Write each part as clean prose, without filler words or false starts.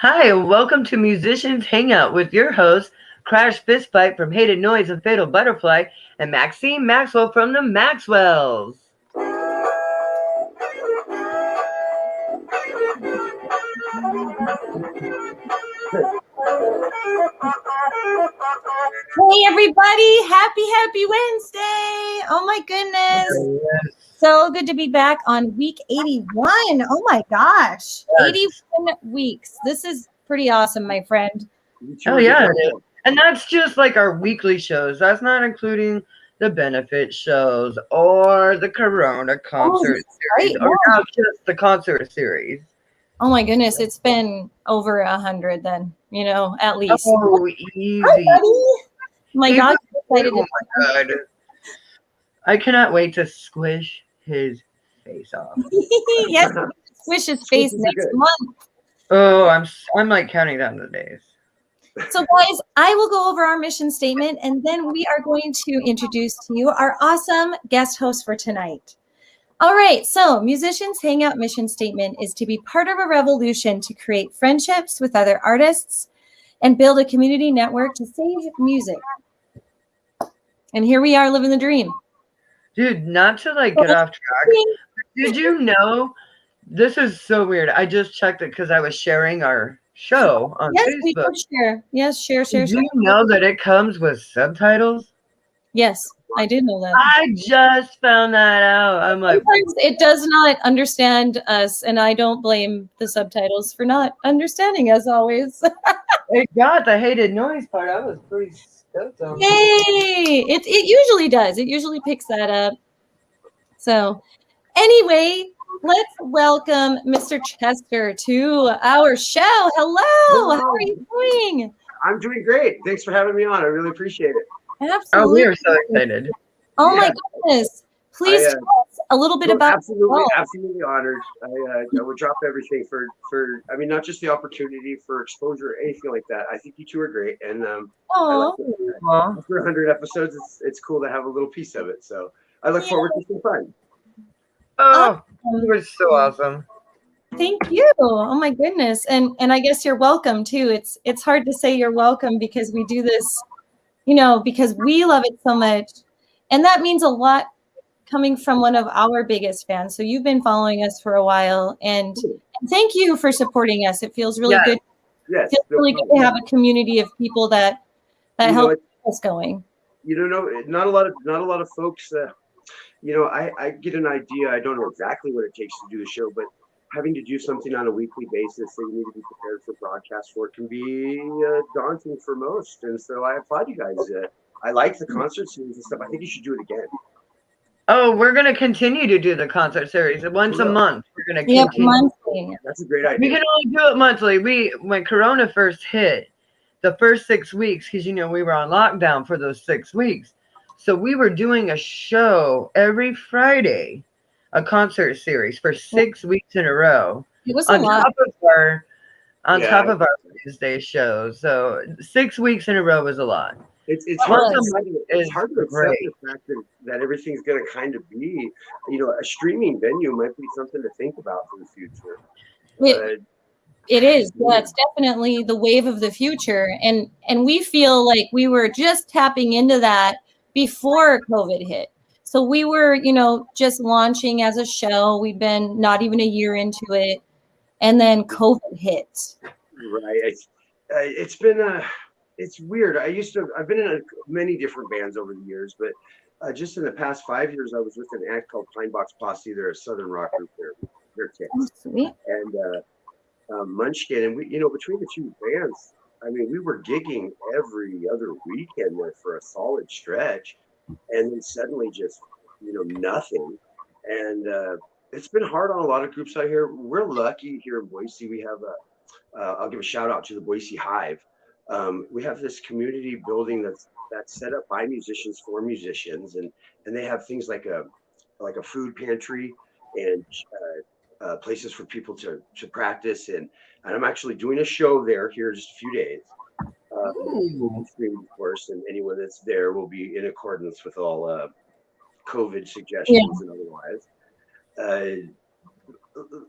Hi, welcome to Musicians Hangout with your hosts, Crash Fistfight from Hated Noise and Fatal Butterfly, and Maxine Maxwell from the Maxwells. Hey everybody, happy Wednesday. Oh my goodness. So good to be back on week 81. Oh my gosh. Yes. 81 weeks. This is pretty awesome, my friend. Oh yeah, and that's just like our weekly shows. That's not including the benefit shows or the Corona concert series, or not just the concert series. Oh my goodness, it's been over 100 then, at least. Oh, easy. Hi, my God, excited. Oh my God. I cannot wait to squish his face off. Yes, squish his face next month. Oh, I'm like counting down the days. So guys, I will go over our mission statement and then we are going to introduce to you our awesome guest host for tonight. All right, so Musicians Hangout mission statement is to be part of a revolution to create friendships with other artists and build a community network to save music. And here we are living the dream. Dude, not to like get off track. Did you know, this is so weird. I just checked it because I was sharing our show on Facebook. We can share. Yes, share. Did you know that it comes with subtitles? Yes, I did know that. I just found that out. I'm like, sometimes it does not understand us, and I don't blame the subtitles for not understanding us always. It got the hated noise part. I was pretty stoked on that. Yay! It usually does. It usually picks that up. So anyway, let's welcome Mr. Chester to our show. Hello. How are you doing? I'm doing great. Thanks for having me on. I really appreciate it. Absolutely. Oh, we are so excited. Oh my goodness. Please tell us a little bit about absolutely honored. I would drop everything for I mean, not just the opportunity for exposure or anything like that. I think you two are great, and I like it. After 100 episodes, it's cool to have a little piece of it. So I look forward to some fun. Oh, it was so awesome. Thank you. Oh my goodness. And I guess you're welcome too. It's hard to say you're welcome because we do this, because we love it so much. And that means a lot coming from one of our biggest fans. So you've been following us for a while, and thank you for supporting us. It feels really good. Yes. It feels really good to have a community of people that help keep us going. Not a lot of folks. I get an idea. I don't know exactly what it takes to do the show, but having to do something on a weekly basis that you need to be prepared for broadcast for can be daunting for most. And so I applaud you guys. I like the concert series and stuff. I think you should do it again. Oh, we're going to continue to do the concert series once a month. We're going to continue. Monthly. That's a great idea. We can only do it monthly. When Corona first hit, the first 6 weeks, because, we were on lockdown for those 6 weeks. So we were doing a show every Friday, a concert series for 6 weeks in a row. It was a lot. Top of our Wednesday shows. So 6 weeks in a row was a lot. It's hard to accept the fact that everything's going to kind of be, a streaming venue might be something to think about for the future. It is. Yeah, it's definitely the wave of the future. And we feel like we were just tapping into that before COVID hit. So we were, just launching as a show. We've been not even a year into it. And then COVID hit. Right. It's weird. I've been in many different bands over the years, but just in the past 5 years, I was with an act called Pine Box Posse. They're a Southern rock group. They're kids. Oh, sweet. And Munchkin, and we, between the two bands, I mean, we were gigging every other weekend there for a solid stretch, and then suddenly just, nothing. And it's been hard on a lot of groups out here. We're lucky here in Boise. We have I'll give a shout out to the Boise Hive. We have this community building that's set up by musicians for musicians, and they have things like a food pantry and places for people to practice, and I'm actually doing a show there here in just a few days. Of course, and anyone that's there will be in accordance with all COVID suggestions and otherwise.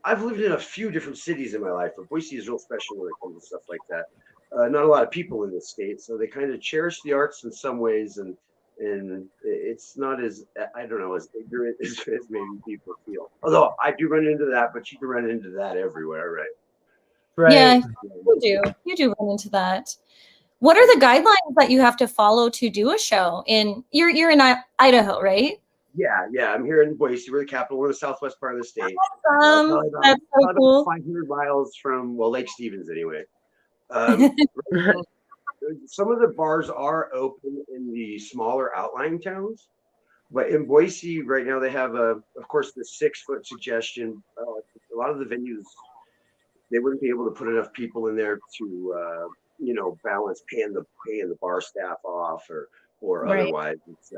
I've lived in a few different cities in my life, but Boise is real special when it comes to stuff like that. Not a lot of people in the state, so they kind of cherish the arts in some ways, and it's not as, I don't know, as ignorant as maybe people feel. Although I do run into that, but you can run into that everywhere, right? Yeah, Right. you do. You do run into that. What are the guidelines that you have to follow to do a show? You're in Idaho, right? Yeah. I'm here in Boise. We're the capital. We're the southwest part of the state. That's so Probably cool. about 500 miles from, well, Lake Stevens anyway. Right now, some of the bars are open in the smaller outlying towns, but in Boise right now they have of course, the 6 foot suggestion. A lot of the venues, they wouldn't be able to put enough people in there to balance paying the bar staff off or Right. otherwise. It's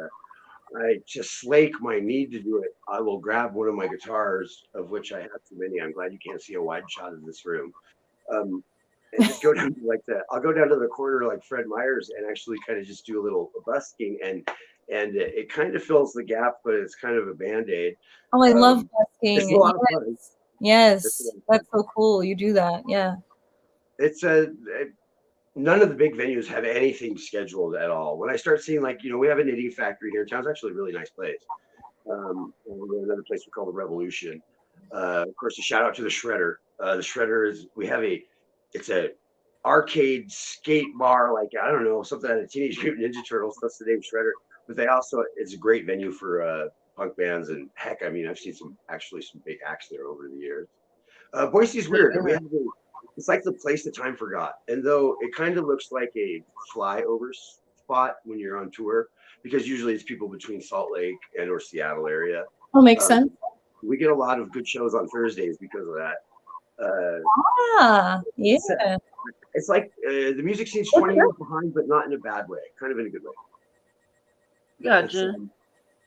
I just slake my need to do it. I will grab one of my guitars, of which I have too many. I'm glad you can't see a wide shot of this room. Um, and just go down to I'll go down to the corner like Fred Meyers and actually kind of just do a little busking, and it kind of fills the gap, but it's kind of a band-aid. Oh, I love It's a busking. lot of fun. Yes, that's so cool. You do that. Yeah. It's none of the big venues have anything scheduled at all. When I start seeing, like, we have a knitting factory here. Town's actually a really nice place. And we have another place we call the Revolution. Of course, a shout out to the Shredder. The Shredder it's a arcade skate bar, like, I don't know, something out of Teenage Mutant Ninja Turtles. That's the name, Shredder. But it's a great venue for punk bands, and heck, I mean, I've seen some big acts there over the years. Boise's weird. It's like the place that time forgot. And though it kind of looks like a flyover spot when you're on tour, because usually it's people between Salt Lake and or Seattle area. Oh, makes sense. We get a lot of good shows on Thursdays because of that. Yeah. It's like the music scene's 20 years behind, but not in a bad way, kind of in a good way. Gotcha.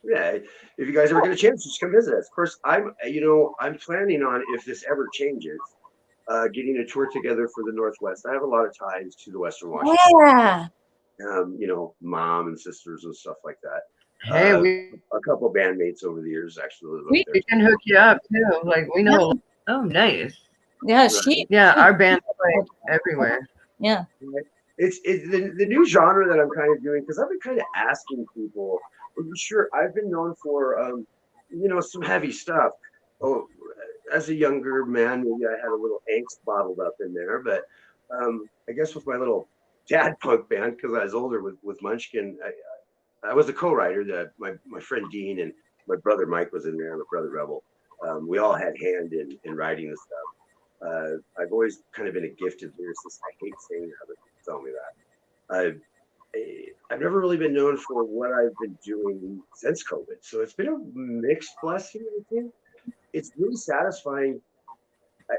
Yeah, if you guys ever get a chance, just come visit us. Of course, I'm planning on, if this ever changes, getting a tour together for the Northwest. I have a lot of ties to the Western Washington. Yeah. Mom and sisters and stuff like that. Hey, a couple bandmates over the years actually live up there. We can hook you up too. Like, we know. Oh, nice. Yeah, our band play everywhere. Yeah. It's the new genre that I'm kind of doing, because I've been kind of asking people. Sure, I've been known for some heavy stuff. Oh, as a younger man, maybe I had a little angst bottled up in there, but I guess with my little dad punk band, because I was older with Munchkin, I was a co-writer. That my friend Dean and my brother Mike was in there, my brother Rebel. We all had hand in writing the stuff. I've always kind of been a gifted lyricist. I hate saying that, but tell me that. I've never really been known for what I've been doing since COVID, so it's been a mixed blessing. I think it's really satisfying.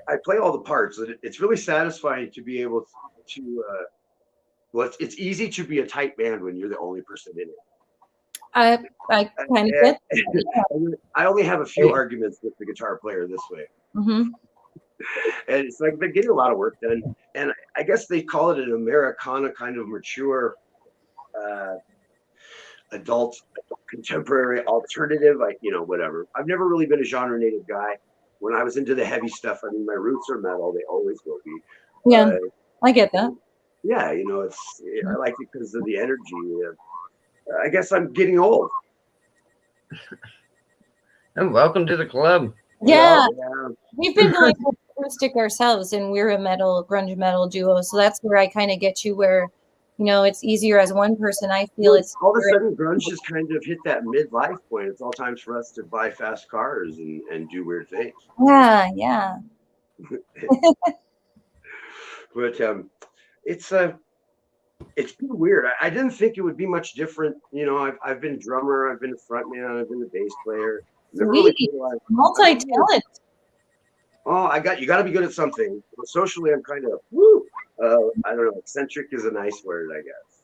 I play all the parts, and it's really satisfying to be able to. It's easy to be a tight band when you're the only person in it. I kind of get. I only have a few arguments with the guitar player this way. Mm-hmm. And it's like, I've been getting a lot of work done. And I guess they call it an Americana kind of mature adult contemporary alternative, whatever. I've never really been a genre native guy. When I was into the heavy stuff, I mean, my roots are metal. They always will be. Yeah, I get that. Yeah, I like it because of the energy. I guess I'm getting old. And welcome to the club. Yeah. We've been going acoustic ourselves, and we're a grunge metal duo. So that's where I kind of get you where, it's easier as one person. I feel it's all of a sudden grunge has kind of hit that midlife point. It's all time for us to buy fast cars and do weird things. Yeah. But it's been weird. I didn't think it would be much different. I've been drummer, I've been a frontman, I've been a bass player. Multi-talent. Oh, you got to be good at something. Socially, I'm kind of I don't know. Eccentric is a nice word, I guess.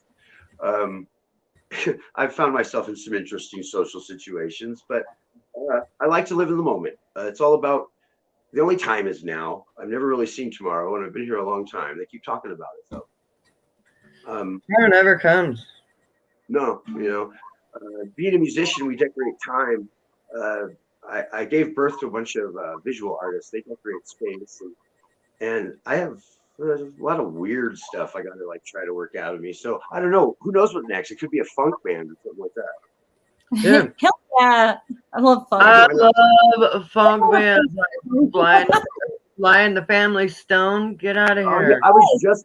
I've found myself in some interesting social situations, but I like to live in the moment. It's all about, the only time is now. I've never really seen tomorrow, and I've been here a long time. They keep talking about it, so. Tomorrow never comes. No, being a musician, we decorate time. I gave birth to a bunch of visual artists. They decorate space, and I have a lot of weird stuff I got to like try to work out of me. So I don't know. Who knows what next? It could be a funk band or something like that. Yeah. Hell yeah. I love funk. I love funk bands like Flying the Family Stone. Get out of Oh yeah, here.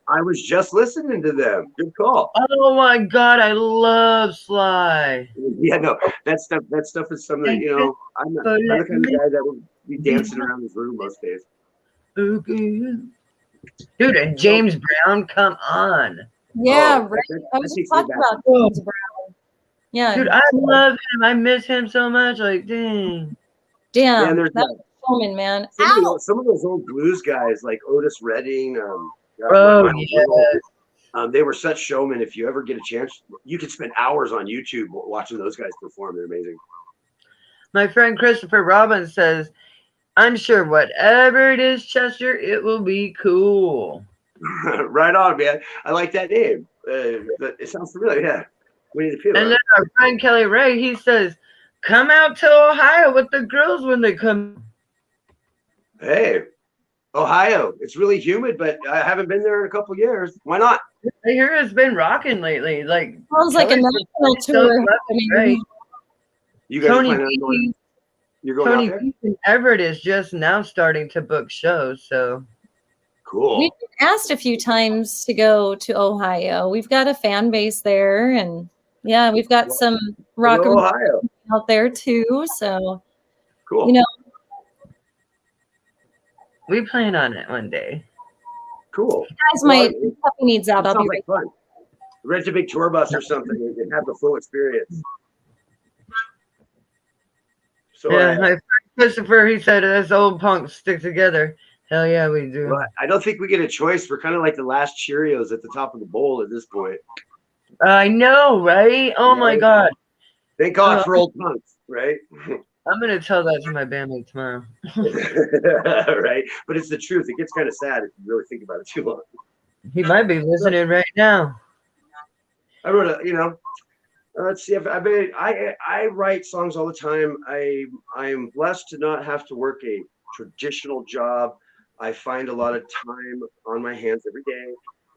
I was just listening to them. Good call. Oh my God, I love Sly. Yeah, no, that stuff is some that, I'm the kind of guy that would be dancing around his room most days. Dude, and James Brown, come on. Yeah, right. I That was takes just me talking back. about James Brown. Yeah. Dude, I love him. I miss him so much. Like, dang. Man, Damn. there's That's Showman, man. Ow! some of those old blues guys like Otis Redding, Oh, Miles yeah. Little, they were such showmen. If you ever get a chance, you could spend hours on YouTube watching those guys perform. They're amazing. My friend Christopher Robbins says, I'm sure whatever it is, Chester, it will be cool. Right on, man. I like that name. It sounds familiar. Yeah. Winnie the Pooh. And then our friend Kelly Ray, he says, come out to Ohio with the girls when they come. Hey, Ohio. It's really humid, but I haven't been there in a couple years. Why not? I hear it's been rocking lately. Like, Sounds like a national tour. Right. You guys Tony are planning on going? You're going Tony out there? B and Everett is just now starting to book shows. So cool. We've been asked a few times to go to Ohio. We've got a fan base there, and yeah, we've got some rockers Ohio out there too. So cool. You know, we plan on it one day. Cool. Guys, my puppy needs out. I'll be right back. Fun. Rent a big tour bus or something and have the full experience. So yeah, my friend Christopher, he said us old punks stick together. Hell yeah, we do. Well, I don't think we get a choice. We're kind of like the last Cheerios at the top of the bowl at this point. I know, right? Oh my God. Thank God for old punks, right? I'm gonna tell that to my bandmate tomorrow. Right, but it's the truth. It gets kind of sad if you really think about it too long. He might be listening right now. I wrote let's see. I write songs all the time. I'm blessed to not have to work a traditional job. I find a lot of time on my hands every day.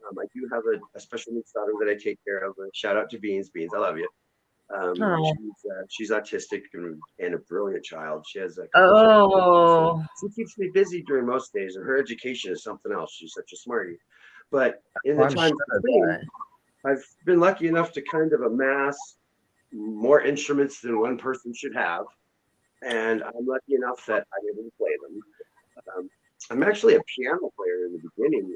I do have a special needs daughter that I take care of. Shout out to Beans. Beans, I love you. She's autistic and a brilliant child. She has she keeps me busy during most days, and her education is something else. She's such a smarty. But in the time between, I've been lucky enough to kind of amass more instruments than one person should have, and I'm lucky enough that I'm able to play them. I'm actually a piano player in the beginning.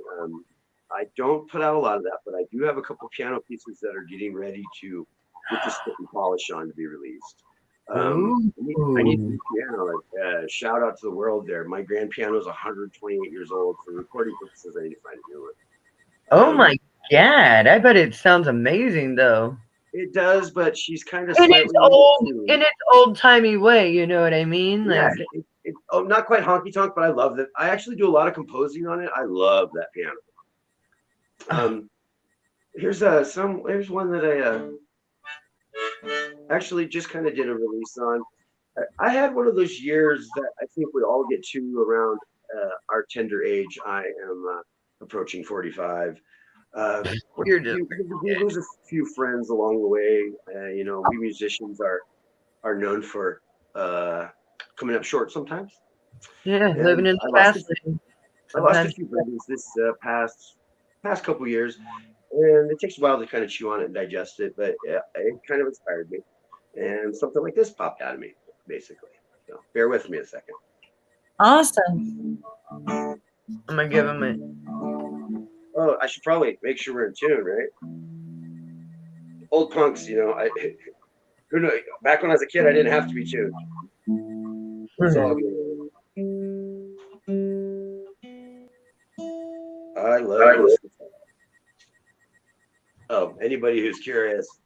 I don't put out a lot of that, but I do have a couple piano pieces that are getting ready to get the stick and polish on to be released. I need a new piano. Shout out to the world there. My grand piano is 128 years old. For recording purposes, I need to find a new one. Oh my God. I bet it sounds amazing though. It does, but she's kind of in its old timey way, you know what I mean? Yeah, not quite honky tonk, but I love that. I actually do a lot of composing on it. I love that piano. Here's one that I actually just kind of did a release on. I had one of those years that I think we all get to around our tender age. I am approaching 45. We lose a few friends along the way. We musicians are known for coming up short sometimes. Yeah, living in the fast lane. I lost a few friends this past couple years, and it takes a while to kind of chew on it and digest it, but it kind of inspired me, and something like this popped out of me, basically. So bear with me a second. Awesome. I'm gonna give him it. Oh, I should probably make sure we're in tune, right? Old punks, who knows? Back when I was a kid, I didn't have to be tuned. It's all good. I love this. Oh, anybody who's curious,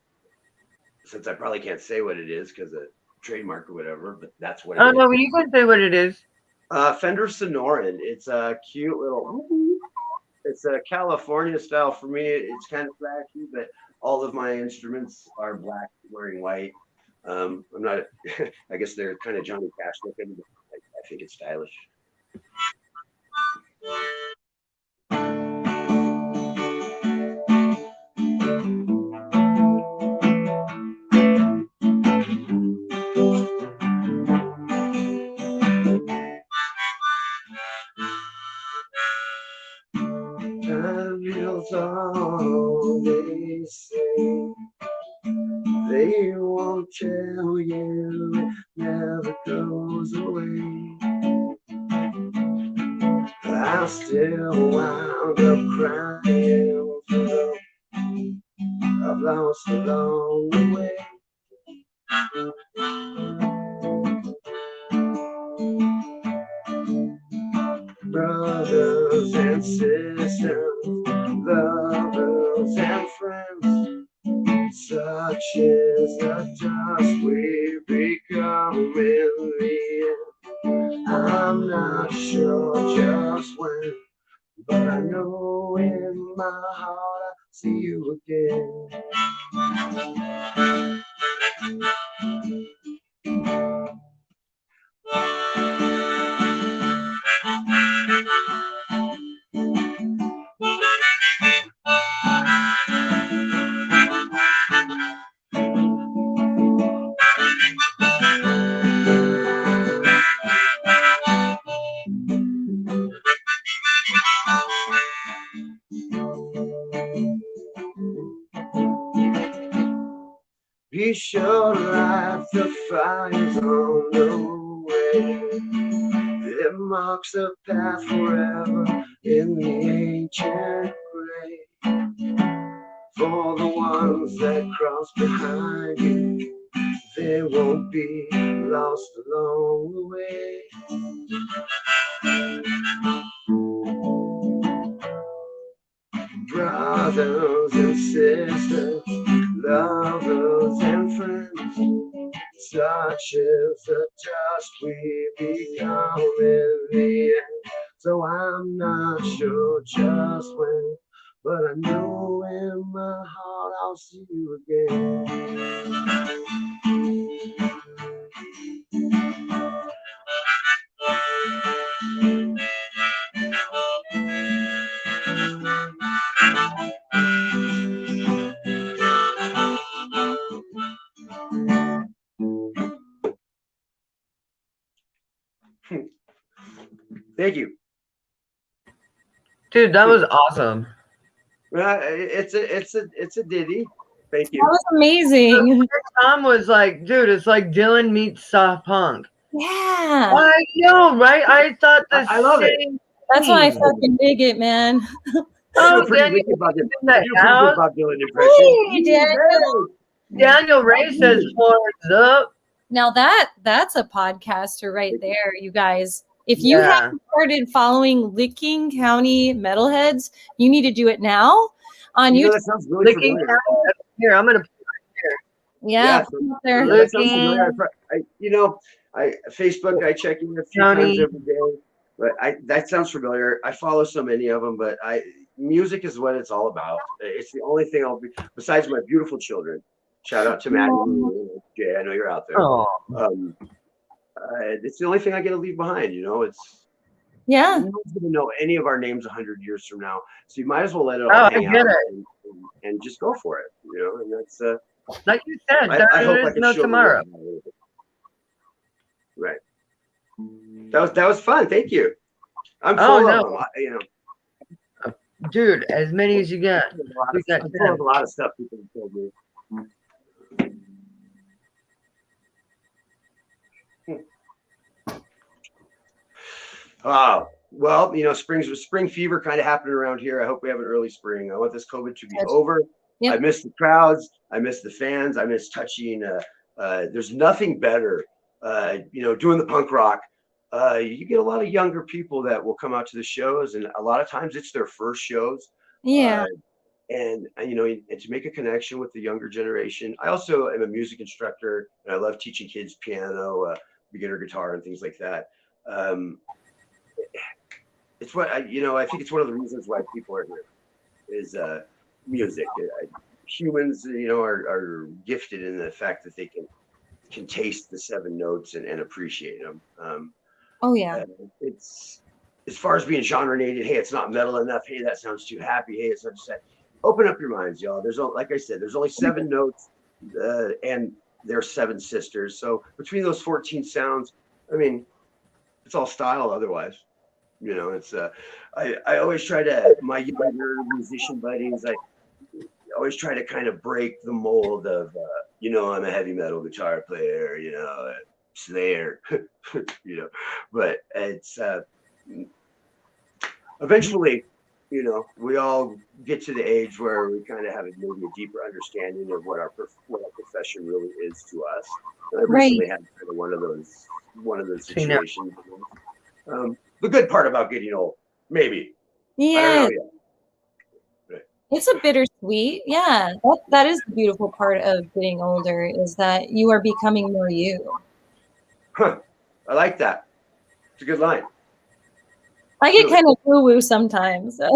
since I probably can't say what it is because of trademark or whatever, but that's what it is. Oh, no, you can say what it is. Fender Sonoran. It's a cute little, it's a California style for me. It's kind of flashy, but all of my instruments are black wearing white. I'm not. I guess they're kind of Johnny Cash looking. I think it's stylish. Trials all they say, they won't tell you it never goes away. I still wound up crying for love I've lost along the way. Brothers and sisters, lovers and friends, such is the dust we become in the end. I'm not sure just when, but I know in my heart I'll see you again. Be sure to light the fires on the way. It marks a path forever in the ancient gray. For the ones that cross behind you, they won't be lost along the way. Brothers and sisters, lovers and friends, such is the dust we become in the end. So I'm not sure just when, but I know in my heart I'll see you again. Thank you. Dude, that was awesome. It's a ditty. Thank That you. was amazing. Tom was like, dude, it's like Dylan meets soft punk. Yeah. I know, right? I thought the I love it. same That's why I thing. fucking dig it, man. Oh, pretty Daniel, wicked Bob Dylan. in I that do a pretty house. good Bob Dylan impression. Hey, Daniel. Daniel Ray says horns up. Now that's a podcaster right there, you guys. If you Yeah. haven't started following Licking County Metalheads, you need to do it now on You know, YouTube. that sounds really Licking familiar. County. Here, I'm gonna put Yeah, so- put it up there. Yeah, that sounds Licking familiar. I Facebook, I check in a few County. times every day, but that sounds familiar. I follow so many of them, but music is what it's all about. It's the only thing I'll be besides my beautiful children. Shout out to Maddie, Jay. I know you're out there. Oh, It's the only thing I get to leave behind. You know, it's Yeah. no one's going to know any of our names 100 years from now, so you might as well let it all I hang get out it. and just go for it. You know, and that's like you said, I hope there I is can no show tomorrow. Right. That was fun. Thank you. I'm Oh, full no. of them. You know, Dude, as many as you got. We got I'm full of a lot of stuff people have told me. Well, you know, spring fever kind of happened around here. I hope we have an early spring. I want this COVID to be over. Yep. I miss the crowds. I miss the fans. I miss touching. There's nothing better, you know, doing the punk rock. You get a lot of younger people that will come out to the shows, and a lot of times it's their first shows. Yeah. And you know, and to make a connection with the younger generation. I also am a music instructor, and I love teaching kids piano, beginner guitar, and things like that. It's what I think it's one of the reasons why people are here is music. Humans, you know, are gifted in the fact that they can can taste the 7 notes and appreciate them. Oh yeah. It's as far as being genre native. Hey, it's not metal enough. Hey, that sounds too happy. Hey, it's not just that. Open up your minds, y'all. Like I said, there's only 7 notes, and there's 7 sisters. So between those 14 sounds, I mean, it's all style. Otherwise, it's I always try to, my younger musician buddies, I always try to kind of break the mold of I'm a heavy metal guitar player, Slayer, but it's eventually, we all get to the age where we kind of have maybe a deeper understanding of what our profession really is to us. And I recently had kind of one of those situations. The good part about getting old, maybe. Yeah. I don't know yet. It's a bittersweet. Yeah. That is the beautiful part of getting older, is that you are becoming more you. Huh. I like that. It's a good line. I get kind of woo-woo sometimes. So.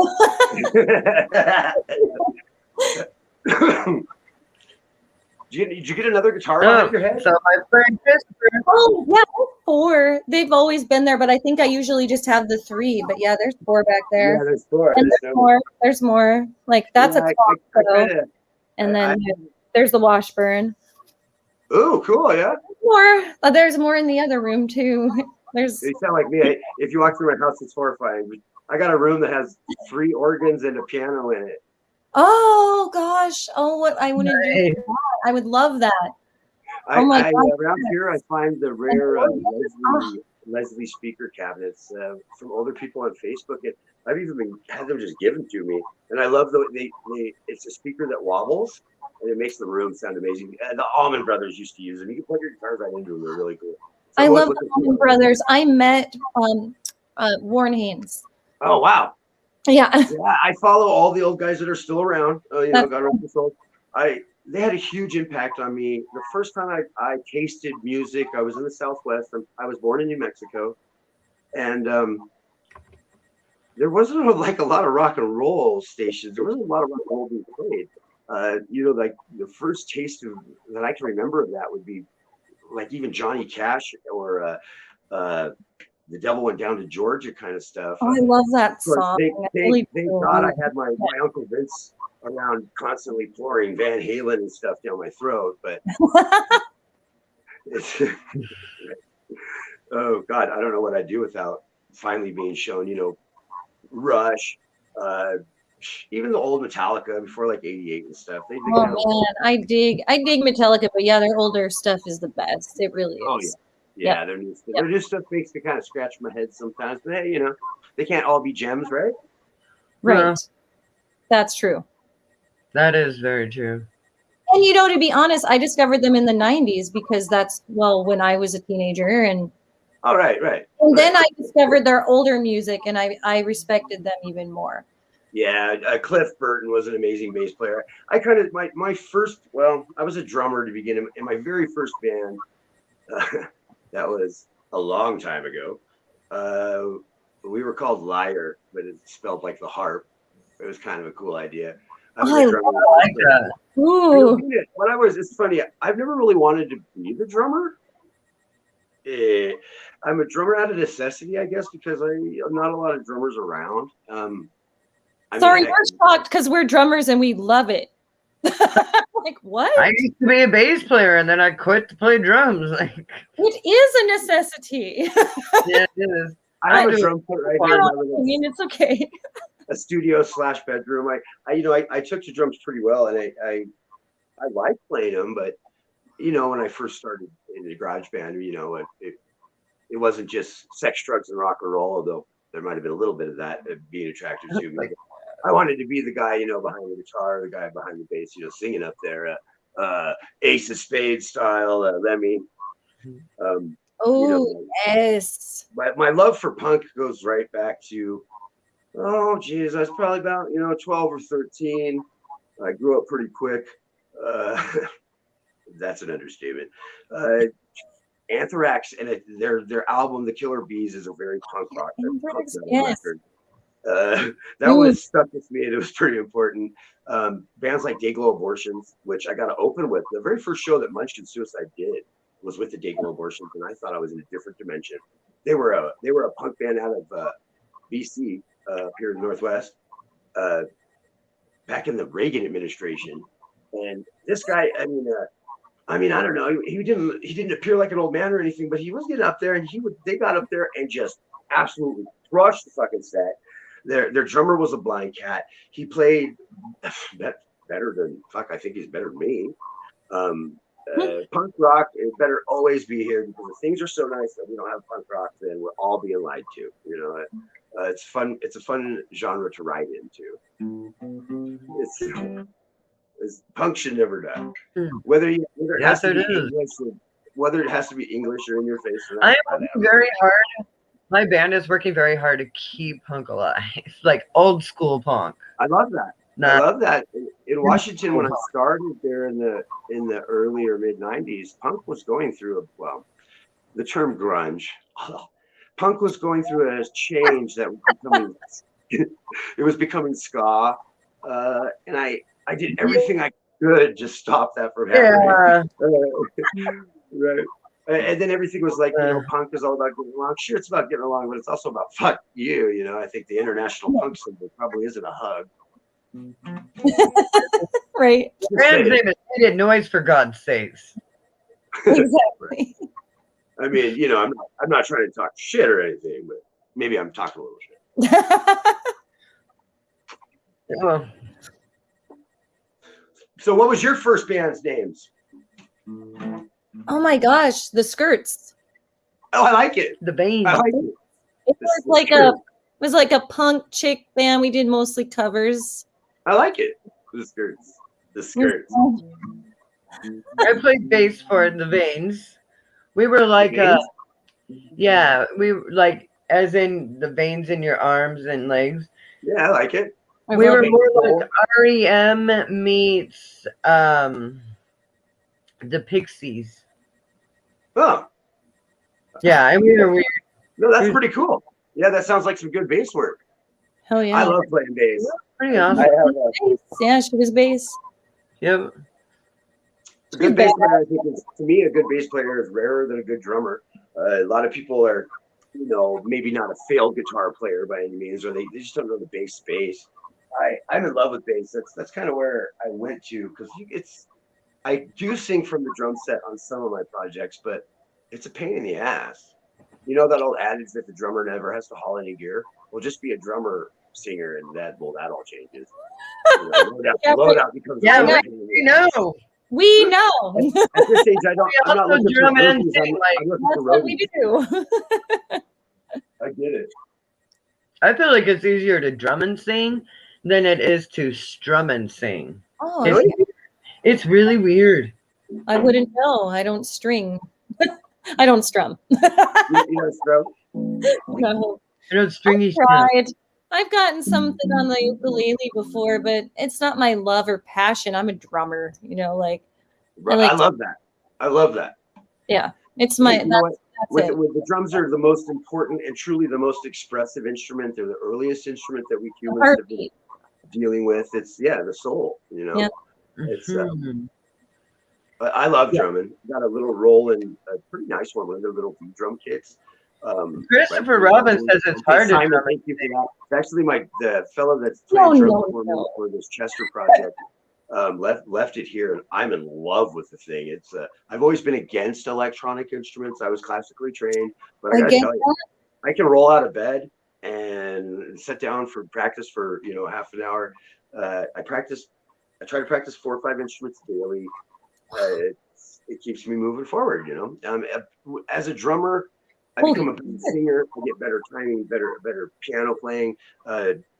Did you get another guitar behind your head? So my friend Christopher. Oh yeah, 4. They've always been there, but I think I usually just have the 3. But yeah, there's 4 back there. Yeah, there's 4. And there's more. There's more. Like that's a clock. And then there's the Washburn. Oh, cool! Yeah. More. There's more in the other room too. You sound like me. If you walk through my house, it's horrifying. I got a room that has 3 organs and a piano in it. Oh gosh! Oh, what I wouldn't do that. I would love that. Oh my God! Around here, I find the rare Leslie speaker cabinets from older people on Facebook. And I've even had them just given to me, and I love it's a speaker that wobbles, and it makes the room sound amazing. The Allman Brothers used to use them. You can plug your guitars right into them; they're really cool. So I love the Allman Brothers. I met Warren Haynes. Oh wow! Yeah, I follow all the old guys that are still around. God rest his soul. They had a huge impact on me. The first time I tasted music, I was in the Southwest. I was born in New Mexico, and there wasn't like a lot of rock and roll stations. There wasn't a lot of rock and roll being played. Like the first taste that I can remember of that would be like even Johnny Cash or The Devil Went Down to Georgia kind of stuff. Oh, I love that song. Thank God I had my Uncle Vince around constantly pouring Van Halen and stuff down my throat. But oh God, I don't know what I'd do without finally being shown, Rush, even the old Metallica before like '88 and stuff. Man, I dig Metallica, but yeah, their older stuff is the best. It really is. Oh yeah. Yeah, their new stuff makes me kind of scratch my head sometimes. But hey, they can't all be gems, right? Right. Yeah. That's true. That is very true. And to be honest, I discovered them in the 90s because that's when I was a teenager, and right. And then I discovered their older music, and I respected them even more. Yeah, Cliff Burton was an amazing bass player. I kind of my first. Well, I was a drummer to begin in my very first band. That was a long time ago. We were called Liar, but it's spelled like the harp. It was kind of a cool idea. I like that. Ooh. It's funny. I've never really wanted to be the drummer. I'm a drummer out of necessity, I guess, because not a lot of drummers around. Sorry, we're shocked because we're drummers and we love it. Like what? I used to be a bass player and then I quit to play drums. It is a necessity. Yeah, it is. I have a drum kit right here. I mean, it's okay. A studio / bedroom. I took to drums pretty well, and I like playing them, but when I first started in the garage band, it wasn't just sex, drugs, and rock and roll, although there might have been a little bit of that being attractive to me. I wanted to be the guy, behind the guitar, the guy behind the bass, singing up there, Ace of Spades style, Lemmy. Yes. My love for punk goes right back to, I was probably about 12 or 13. I grew up pretty quick. That's an understatement. Anthrax and their album The Killer Bees is a very punk rock record. That was stuck with me, and it was pretty important. Bands like Dayglow Abortions, which I got to open with, the very first show that Munchkin Suicide did. was with the Day Glow Abortions, and I thought I was in a different dimension. They were a punk band out of BC, up here in the Northwest, back in the Reagan administration. And this guy, I don't know, he didn't appear like an old man or anything, but he was getting up there, and they got up there and just absolutely crushed the fucking set. Their drummer was a blind cat. He played better than I think he's better than me. Punk rock, it better always be here, because if things are so nice that we don't have punk rock, then we're all being lied to. You know, it's fun. It's a fun genre to write into. Punk should never die. Whether it has to be English, whether it has to be English or in your face. I am working very hard. My band is working very hard to keep punk alive, like old school punk. I love that. I love that. In Washington, when I started there in the early or mid '90s, punk was going through the term grunge. Punk was going through a change that was becoming it was becoming ska, and I did everything I could to stop that from happening. Yeah. Right. And then everything was like, punk is all about getting along. Sure, it's about getting along, but it's also about fuck you. You know, I think the international punk symbol probably isn't a hug. Right. Trans name is idiot noise, for God's sakes. Exactly. I mean, I'm not trying to talk shit or anything, but maybe I'm talking a little shit. Well, so what was your first band's names? Oh my gosh, the Skirts. Oh, I like it. The Veins. I like it. It was like a punk chick band. We did mostly covers. I like it. The Skirts. I played bass for the Veins. We were like we like as in the veins in your arms and legs. Yeah, I like it. We were more like REM meets the Pixies. Oh. Yeah, I mean, weird. No, that's pretty cool. Yeah, that sounds like some good bass work. Hell yeah. I love playing bass. Yeah, pretty awesome. Yeah, she was bass. Yep. A good bass player, I think, to me, a good bass player is rarer than a good drummer. A lot of people are, maybe not a failed guitar player by any means, or they just don't know the bass space. I'm in love with bass. That's kind of where I went to, because I do sing from the drum set on some of my projects, but it's a pain in the ass. You know that old adage that the drummer never has to haul any gear? Well, just be a drummer singer, and that all changes. Loadout becomes we know. We know. At this age, I'm not looking for rookies. I'm looking for what we do. I get it. I feel like it's easier to drum and sing than it is to strum and sing. Oh, it's really weird. I wouldn't know. I don't string. I don't strum. You don't strum? No. I don't stringy. I've gotten something on the ukulele before, but it's not my love or passion. I'm a drummer, I love that. I love that. Yeah, it's my. The drums are the most important and truly the most expressive instrument. They're the earliest instrument that we humans have been dealing with. It's the soul. Yeah. It's. I love drumming. Got a little roll and a pretty nice one of their little beat drum kits. Christopher Robbins says it's hard to drum. Thank you for that. It's actually the fellow that's playing drums for me for this Chester project left it here, and I'm in love with the thing. It's I've always been against electronic instruments. I was classically trained, but I gotta tell you, I can roll out of bed and sit down for practice for half an hour. I try to practice 4 or 5 instruments daily. It keeps me moving forward. As a drummer, I become a better singer. I get better timing, better piano playing.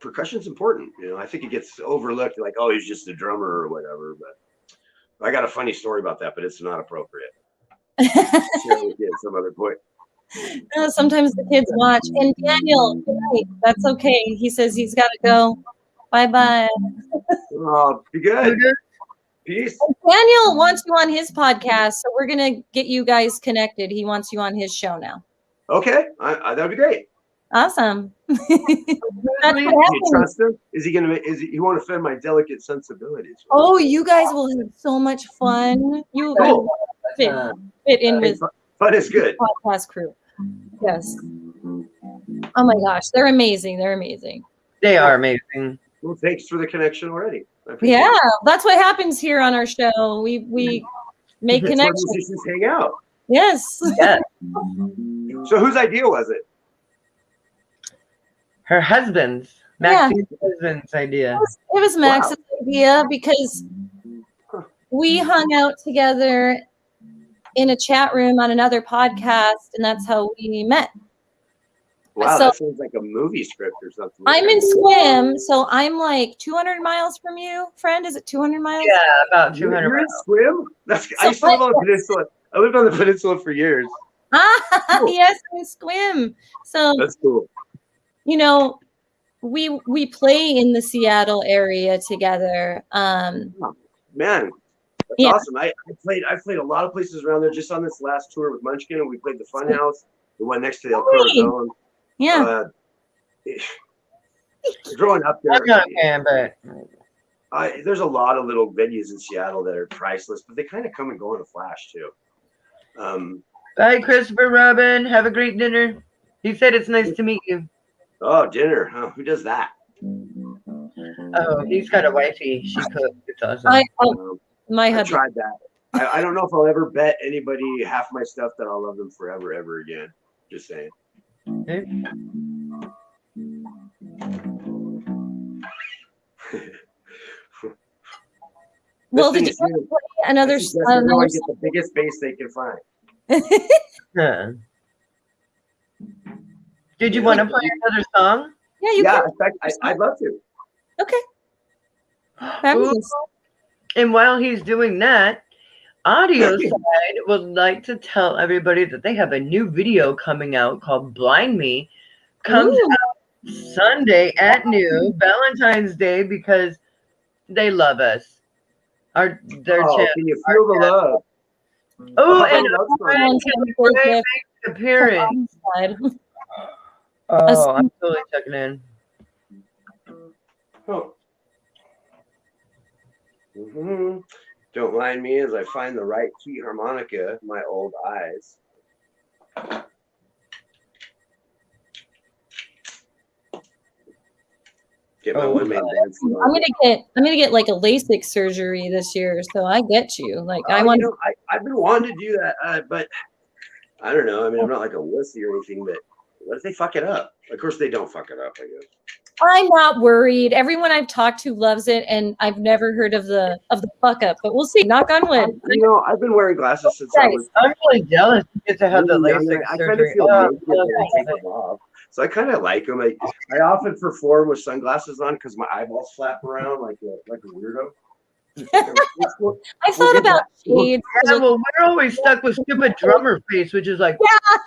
Percussion's important. I think it gets overlooked, like, oh, he's just a drummer or whatever. But I got a funny story about that, but it's not appropriate. Share it with you at some other point. No, sometimes the kids watch. And Daniel, that's okay. He says he's got to go. Bye-bye. Oh, be good. Peace. And Daniel wants you on his podcast, so we're going to get you guys connected. He wants you on his show now. Okay, that'd be great. Awesome. Do you trust him? Is he won't offend my delicate sensibilities? Oh, you guys will have so much fun. That's fit in with fun is good. podcast crew. Yes. Oh my gosh, they're amazing. They're amazing. They are amazing. Well, thanks for the connection already. Yeah, that's what happens here on our show. We make connections. Where musicians hang out. Yes. Yeah. So whose idea was it? Her husband's. Maxine's husband's idea. It was Max's idea because we hung out together in a chat room on another podcast, and that's how we met. Wow, that sounds like a movie script or something. I'm in Squim, so I'm like 200 miles from you, friend. Is it 200 miles? Yeah, about 200 You're miles. in Squim? I used to live on the peninsula. I lived on the peninsula for years. Cool. Yes, in Squim. So that's cool. You know, we play in the Seattle area together. Man, that's awesome. I played a lot of places around there just on this last tour with Munchkin, and we played the Funhouse, the one next to the El Corazon. Yeah. Growing up there, I'm not a fan, but there's a lot of little venues in Seattle that are priceless, but they kind of come and go in a flash too. Bye, Christopher Robin. Have a great dinner. He said it's nice to meet you. Oh, dinner. Huh? Who does that? Oh, he's got a wifey. She cooks. It's awesome. My husband. I tried that. I don't know if I'll ever bet anybody half my stuff that I'll love them forever, ever again. Just saying. Okay. Well, did you want to play another? Everyone get the biggest bass they can find. Yeah. Did you want to play another song? Yeah, you can. In fact, I'd love to. Okay. And while he's doing that, Audio Side would like to tell everybody that they have a new video coming out called Blind Me. Comes out Sunday at noon, Valentine's Day, because they love us. Their channel. Can you feel the love? Oh, and a great appearance. Oh, I'm totally checking in. Oh. Don't mind me as I find the right key harmonica, my old eyes. Get my one-man dance. I'm gonna get like a LASIK surgery this year, so I get you. Like I've been wanting to do that, but I don't know. I mean, I'm not like a wussy or anything, but what if they fuck it up? Of course, they don't fuck it up, I guess. I'm not worried. Everyone I've talked to loves it, and I've never heard of the fuck up. But we'll see. Knock on wood. You know, I've been wearing glasses since I was. I'm really jealous to get to have the LASIK I surgery. Kind of feel naked when I take them off, so I kind of like them. I often perform with sunglasses on because my eyeballs flap around like a weirdo. I thought about shades. Yeah, well, we're always stuck with stupid drummer face, which is like. Yeah.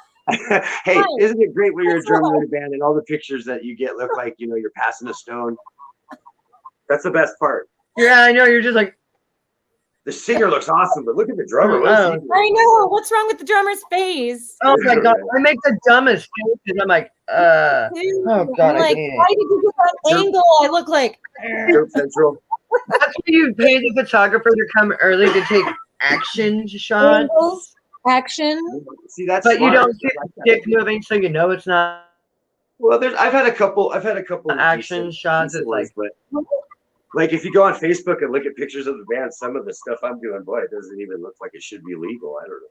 Hey, isn't it great when you're a drummer in a band and all the pictures that you get look like, you're passing a stone? That's the best part. Yeah, I know. You're just like. The singer looks awesome, but look at the drummer. I know. What's wrong with the drummer's face? Oh my God. I make the dumbest faces. I'm like, oh God. I'm like, why did you get that angle? I look like. Central. That's why you pay the photographer to come early to take action shots. Angles. Action. See, that's but smart. You don't see the dick moving, so you know it's not. Well, I've had a couple action shots. It's like, like if you go on Facebook and look at pictures of the band, some of the stuff I'm doing, boy, it doesn't even look like it should be legal. I don't know.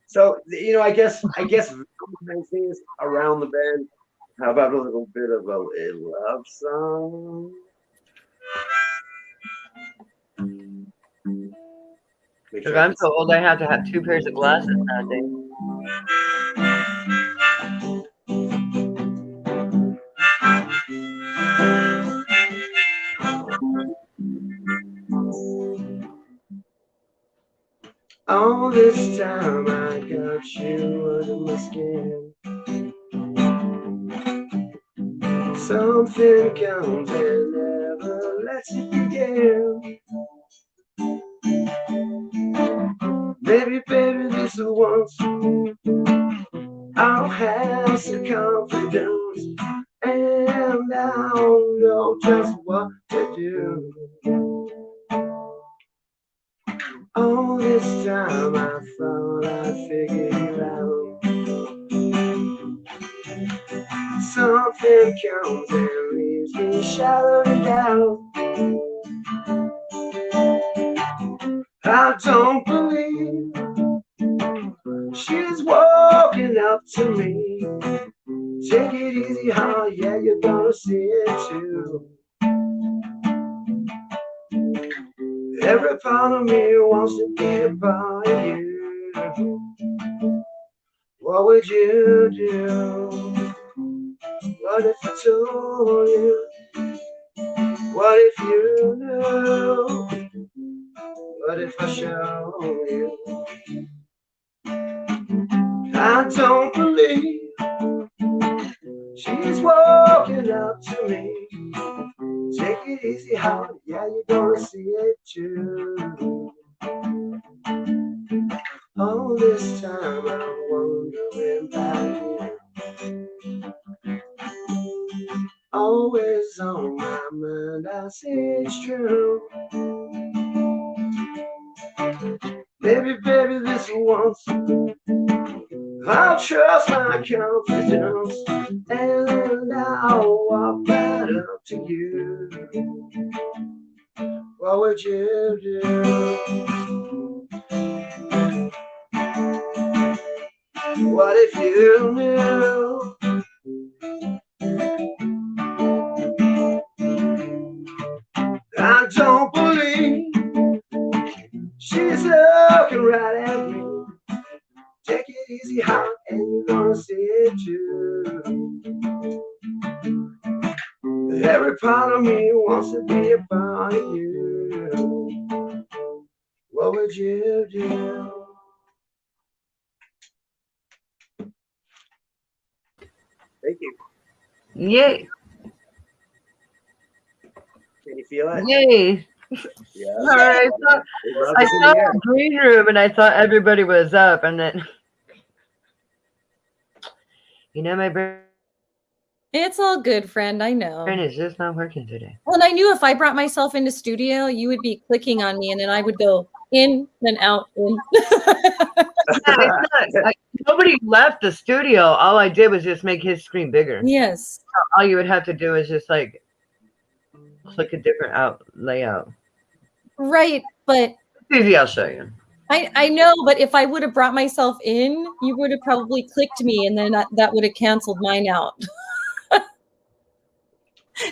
So I guess things around the band. How about a little bit of a love song? Because I'm so old, I have to have 2 pairs of glasses nowadays. All this time I got you under my skin. Something comes and never lets you begin. Maybe, baby, this is once I'll have some confidence, and I'll know just what to do. All All this time I thought I'd figure you out. Something comes and leaves me shattered and doubt. I don't believe she's walking up to me. Take it easy, huh? Yeah, you're gonna see it too. Every part of me wants to be a part of you. What would you do? What if I told you? What if you knew? What if I showed you? I don't believe she's walking up to me. Take it easy, honey, yeah, you're gonna see it too. All this time I'm wondering about you. Always on my mind, I see it's true. Baby, baby, this once I'll trust my confidence, and I'll walk right up to you. What would you do? What if you knew? I don't believe she's looking right at me. Take it easy, hon, and you're gonna see it too. Every part of me wants to be a part of you. What would you do? Thank you. Yay. Can you feel it? Yay. Yeah. All right. I saw the green room and I thought everybody was up, and then my brain It's all good, friend. I know. is just not working today. Well, and I knew if I brought myself into studio, you would be clicking on me, and then I would go in and out. In. Nobody left the studio. All I did was just make his screen bigger. Yes. All you would have to do is just like click a different layout. Right, but it's easy. I'll show you. I know, but if I would have brought myself in, you would have probably clicked me, and then that would have canceled mine out.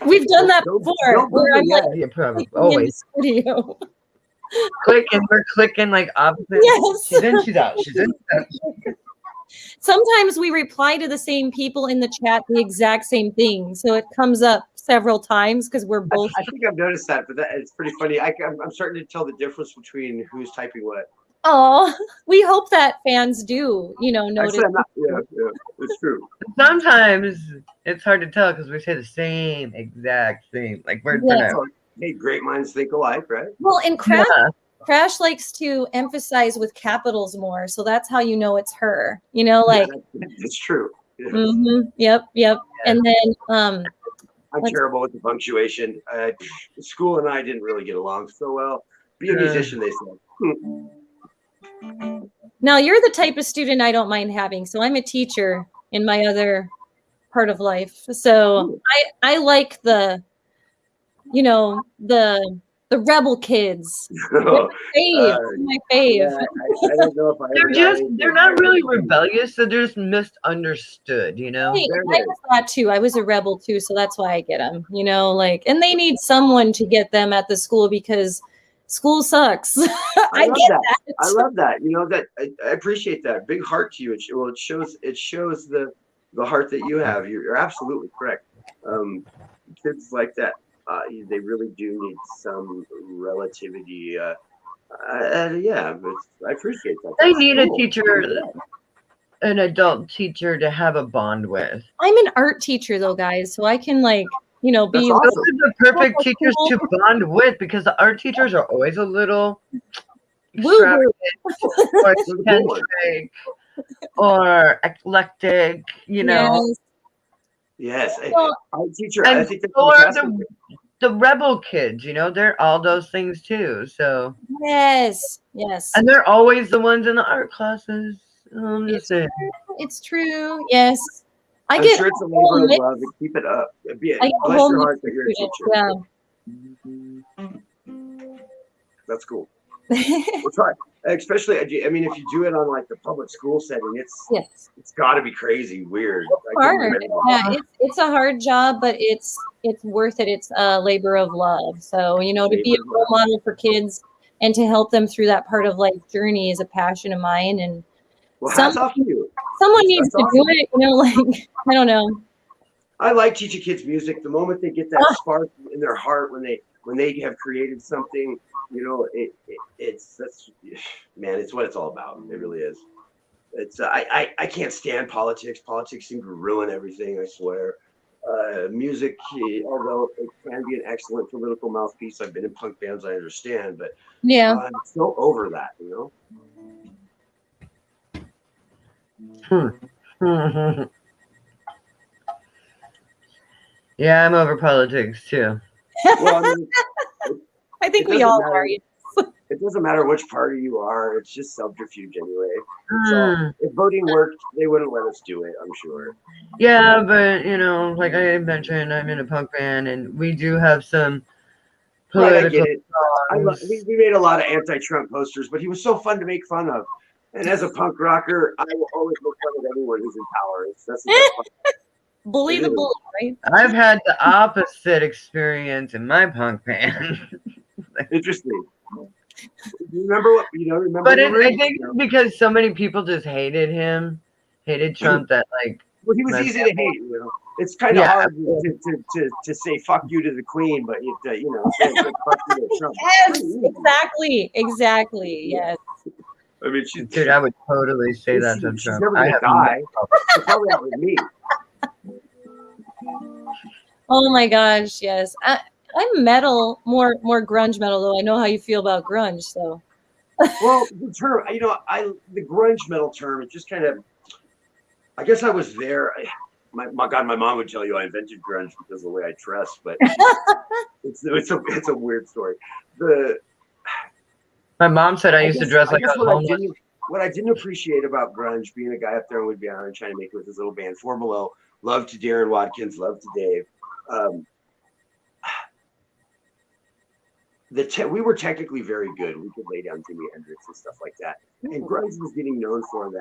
We've done that before. Where I'm like, probably always. Studio. Clicking, we're clicking like opposite. Yes. She's in, she's out. She's in. Sometimes we reply to the same people in the chat the exact same thing, so it comes up several times because we're both. I think I've noticed that, but it's pretty funny. I'm starting to tell the difference between who's typing what. Oh, we hope that fans do, notice. Actually, yeah, it's true. Sometimes it's hard to tell because we say the same exact thing, like word for word. Hey, great minds think alike, right? Well, and Crash likes to emphasize with capitals more, so that's how you know it's her. It's true. Yeah. Mm-hmm. Yep. Yeah. And then I'm terrible with the punctuation. School and I didn't really get along so well. Be a musician, they said. Now you're the type of student I don't mind having. So I'm a teacher in my other part of life. So I like the rebel kids. My fave. Yeah, I don't know if they're not really rebellious, so they're just misunderstood, Hey, I was that too. I was a rebel too, so that's why I get them, and they need someone to get them at the school because school sucks. I get that. I love that. That I appreciate that. Big heart to you. It shows the heart that you have. You're absolutely correct. Kids like that, they really do need some relativity. Yeah, but I appreciate that. They need a teacher, an adult teacher to have a bond with. I'm an art teacher though, guys, so I can be awesome. Those are the perfect teachers to bond with because the art teachers are always a little extravagant or eccentric or eclectic, Yes. Well, art teacher. I think that's fantastic. the rebel kids, they're all those things too. So Yes. and they're always the ones in the art classes. I'm just It's saying. true. It's true. Yes. I I'm get sure it's a a whole labor of mix. love. And keep it up. I get a Bless whole your mix heart of that you're a students. teacher. That's cool. We'll try. Especially, I mean, if you do it on like the public school setting, Yes. it's got to be crazy weird. I couldn't Hard. imagine. Yeah, it's a hard job, but it's worth it. It's a labor of love. So, to be a role model for kids and to help them through that part of life journey is a passion of mine. And Well, hats off to you. someone needs That's to do awesome. it, I don't know. I like teaching kids music. The moment they get that spark in their heart when they have created something, that's man, it's what it's all about. It really is. It's I can't stand politics. Politics seem to ruin everything. I swear. Music, although it can be an excellent political mouthpiece, I've been in punk bands. I understand, but Yeah. I'm so over that. Yeah, I'm over politics too. Well, I mean, I think we all are. It doesn't matter which party you are. It's just subterfuge anyway. So if voting worked, they wouldn't let us do it, I'm sure. Yeah, but like I mentioned, I'm in a punk band, and we do have some political. Right, I get it. We made a lot of anti-Trump posters, but he was so fun to make fun of. And as a punk rocker, I will always make fun of anyone who's in power. That's bully the bully, right? I've had the opposite experience in my punk band. Interesting. Remember what remember? But I think it's because so many people just hated Trump that Well, he was easy to hate. It's kind of hard to say fuck you to the Queen, but say fuck you to Trump. Yes, exactly. Yes. I mean, dude, I would totally say that to she's Trump. never gonna die. She's probably out with me. Oh my gosh, yes. I'm metal, more grunge metal though. I know how you feel about grunge, so. Well, the term, the grunge metal term, it just kind of, I guess I was there. My mom would tell you I invented grunge because of the way I dress, but it's a weird story. My mom said I used to dress like a homeless. What I didn't appreciate about grunge, being a guy up there in Woodby Island trying to make it with his little band, Four Below, love to Darren Watkins, love to Dave. We were technically very good. We could lay down Jimi Hendrix and stuff like that. And grunge was getting known for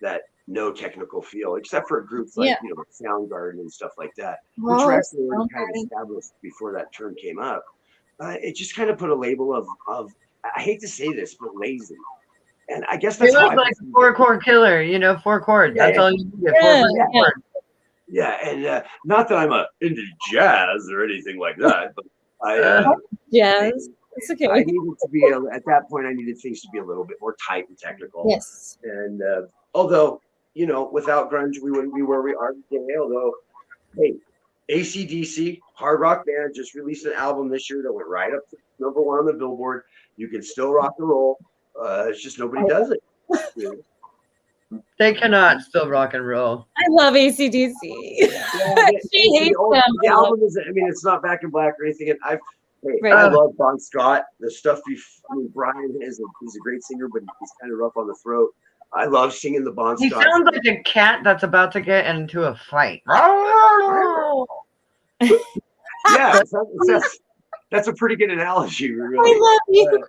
that no technical feel, except for groups like Soundgarden and stuff like that, which were actually kind of established before that term came up. It just kind of put a label of I hate to say this, but lazy. And I guess that's it was like a 4-chord killer, 4 chords. That's all you get. 4 chords. Yeah, and not that I'm into jazz or anything like that, but jazz. It's okay. I needed to be at that point. I needed things to be a little bit more tight and technical. Yes. And although without grunge, we wouldn't be where we are today. Although, hey, AC/DC, hard rock band, just released an album this year that went right up to #1 on the Billboard. You can still rock and roll. It's just nobody does it. They cannot still rock and roll. I love AC/DC. Yeah, she hates them. The album is, it's not Back in Black or anything. And I love Bon Scott. The stuff Brian he's a great singer, but he's kind of rough on the throat. I love singing the Bon Scott. He sounds like a cat that's about to get into a fight. Yeah, that's a pretty good analogy. Really. I love you.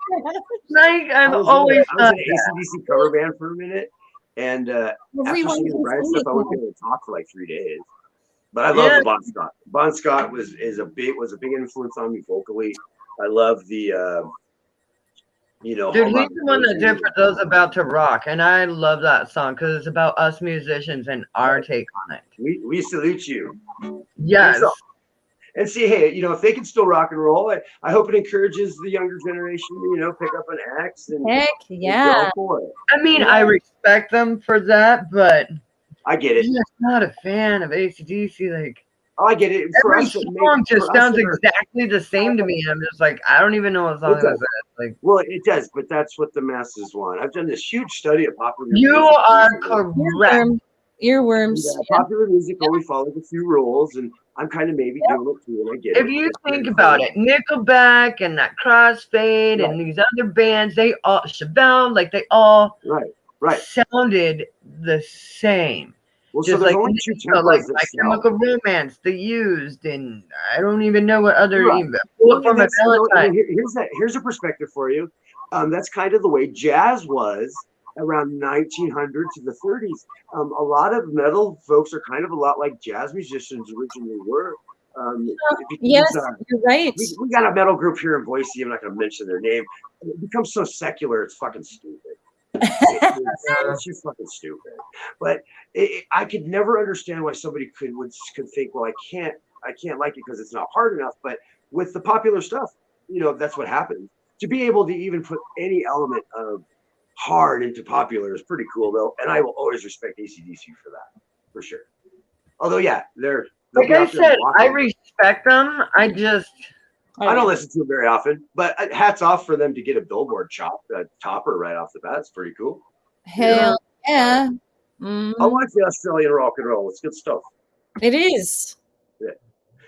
I've always I was in an AC/DC cover band for a minute, and after singing the Brian stuff, I wouldn't be able to talk for like 3 days. But I love the Bon Scott. Bon Scott was a big influence on me vocally. I love the dude, he's the one that did For Those About to Rock, and I love that song because it's about us musicians and our take on it. We salute you. Yes. And see, hey, if they can still rock and roll, I hope it encourages the younger generation to, pick up an axe and heck yeah. go for it. I mean, I respect them for that, but I get it. I'm just not a fan of AC/DC. I get it. Every song just sounds exactly the same to me. I'm just like, I don't even know what song this is. Well, it does, but that's what the masses want. I've done this huge study of popular music. You are correct. Earworms. Popular music only follows a few rules, and I'm kind of maybe doing it too, and I get it. If you think about it, Nickelback and that Crossfade Right. and these other bands, they all Chevelle, like they all right. sounded the same. Well, Just so there's like only two tempos like that My sell. Chemical Romance, The Used, and I don't even know what other Right. even Bullet for My Valentine. Here's a perspective for you. That's kind of the way jazz was around 1900 to the 30s. A lot of metal folks are kind of a lot like jazz musicians originally were. Yes, Because, you're right. we got a metal group here in Boise. I'm not going to mention their name. It becomes so secular, it's fucking stupid. It's just fucking stupid. But I could never understand why somebody could think, well, I can't like it because it's not hard enough. But with the popular stuff, that's what happens. To be able to even put any element of hard into popular is pretty cool, though. And I will always respect AC/DC for that, for sure. Although, yeah, they'll Like be I out there said, I walking. respect them. I don't listen to them very often, but hats off for them to get a Billboard topper right off the bat. It's pretty cool. Hell yeah. I like the Australian rock and roll. It's good stuff. It is. Yeah.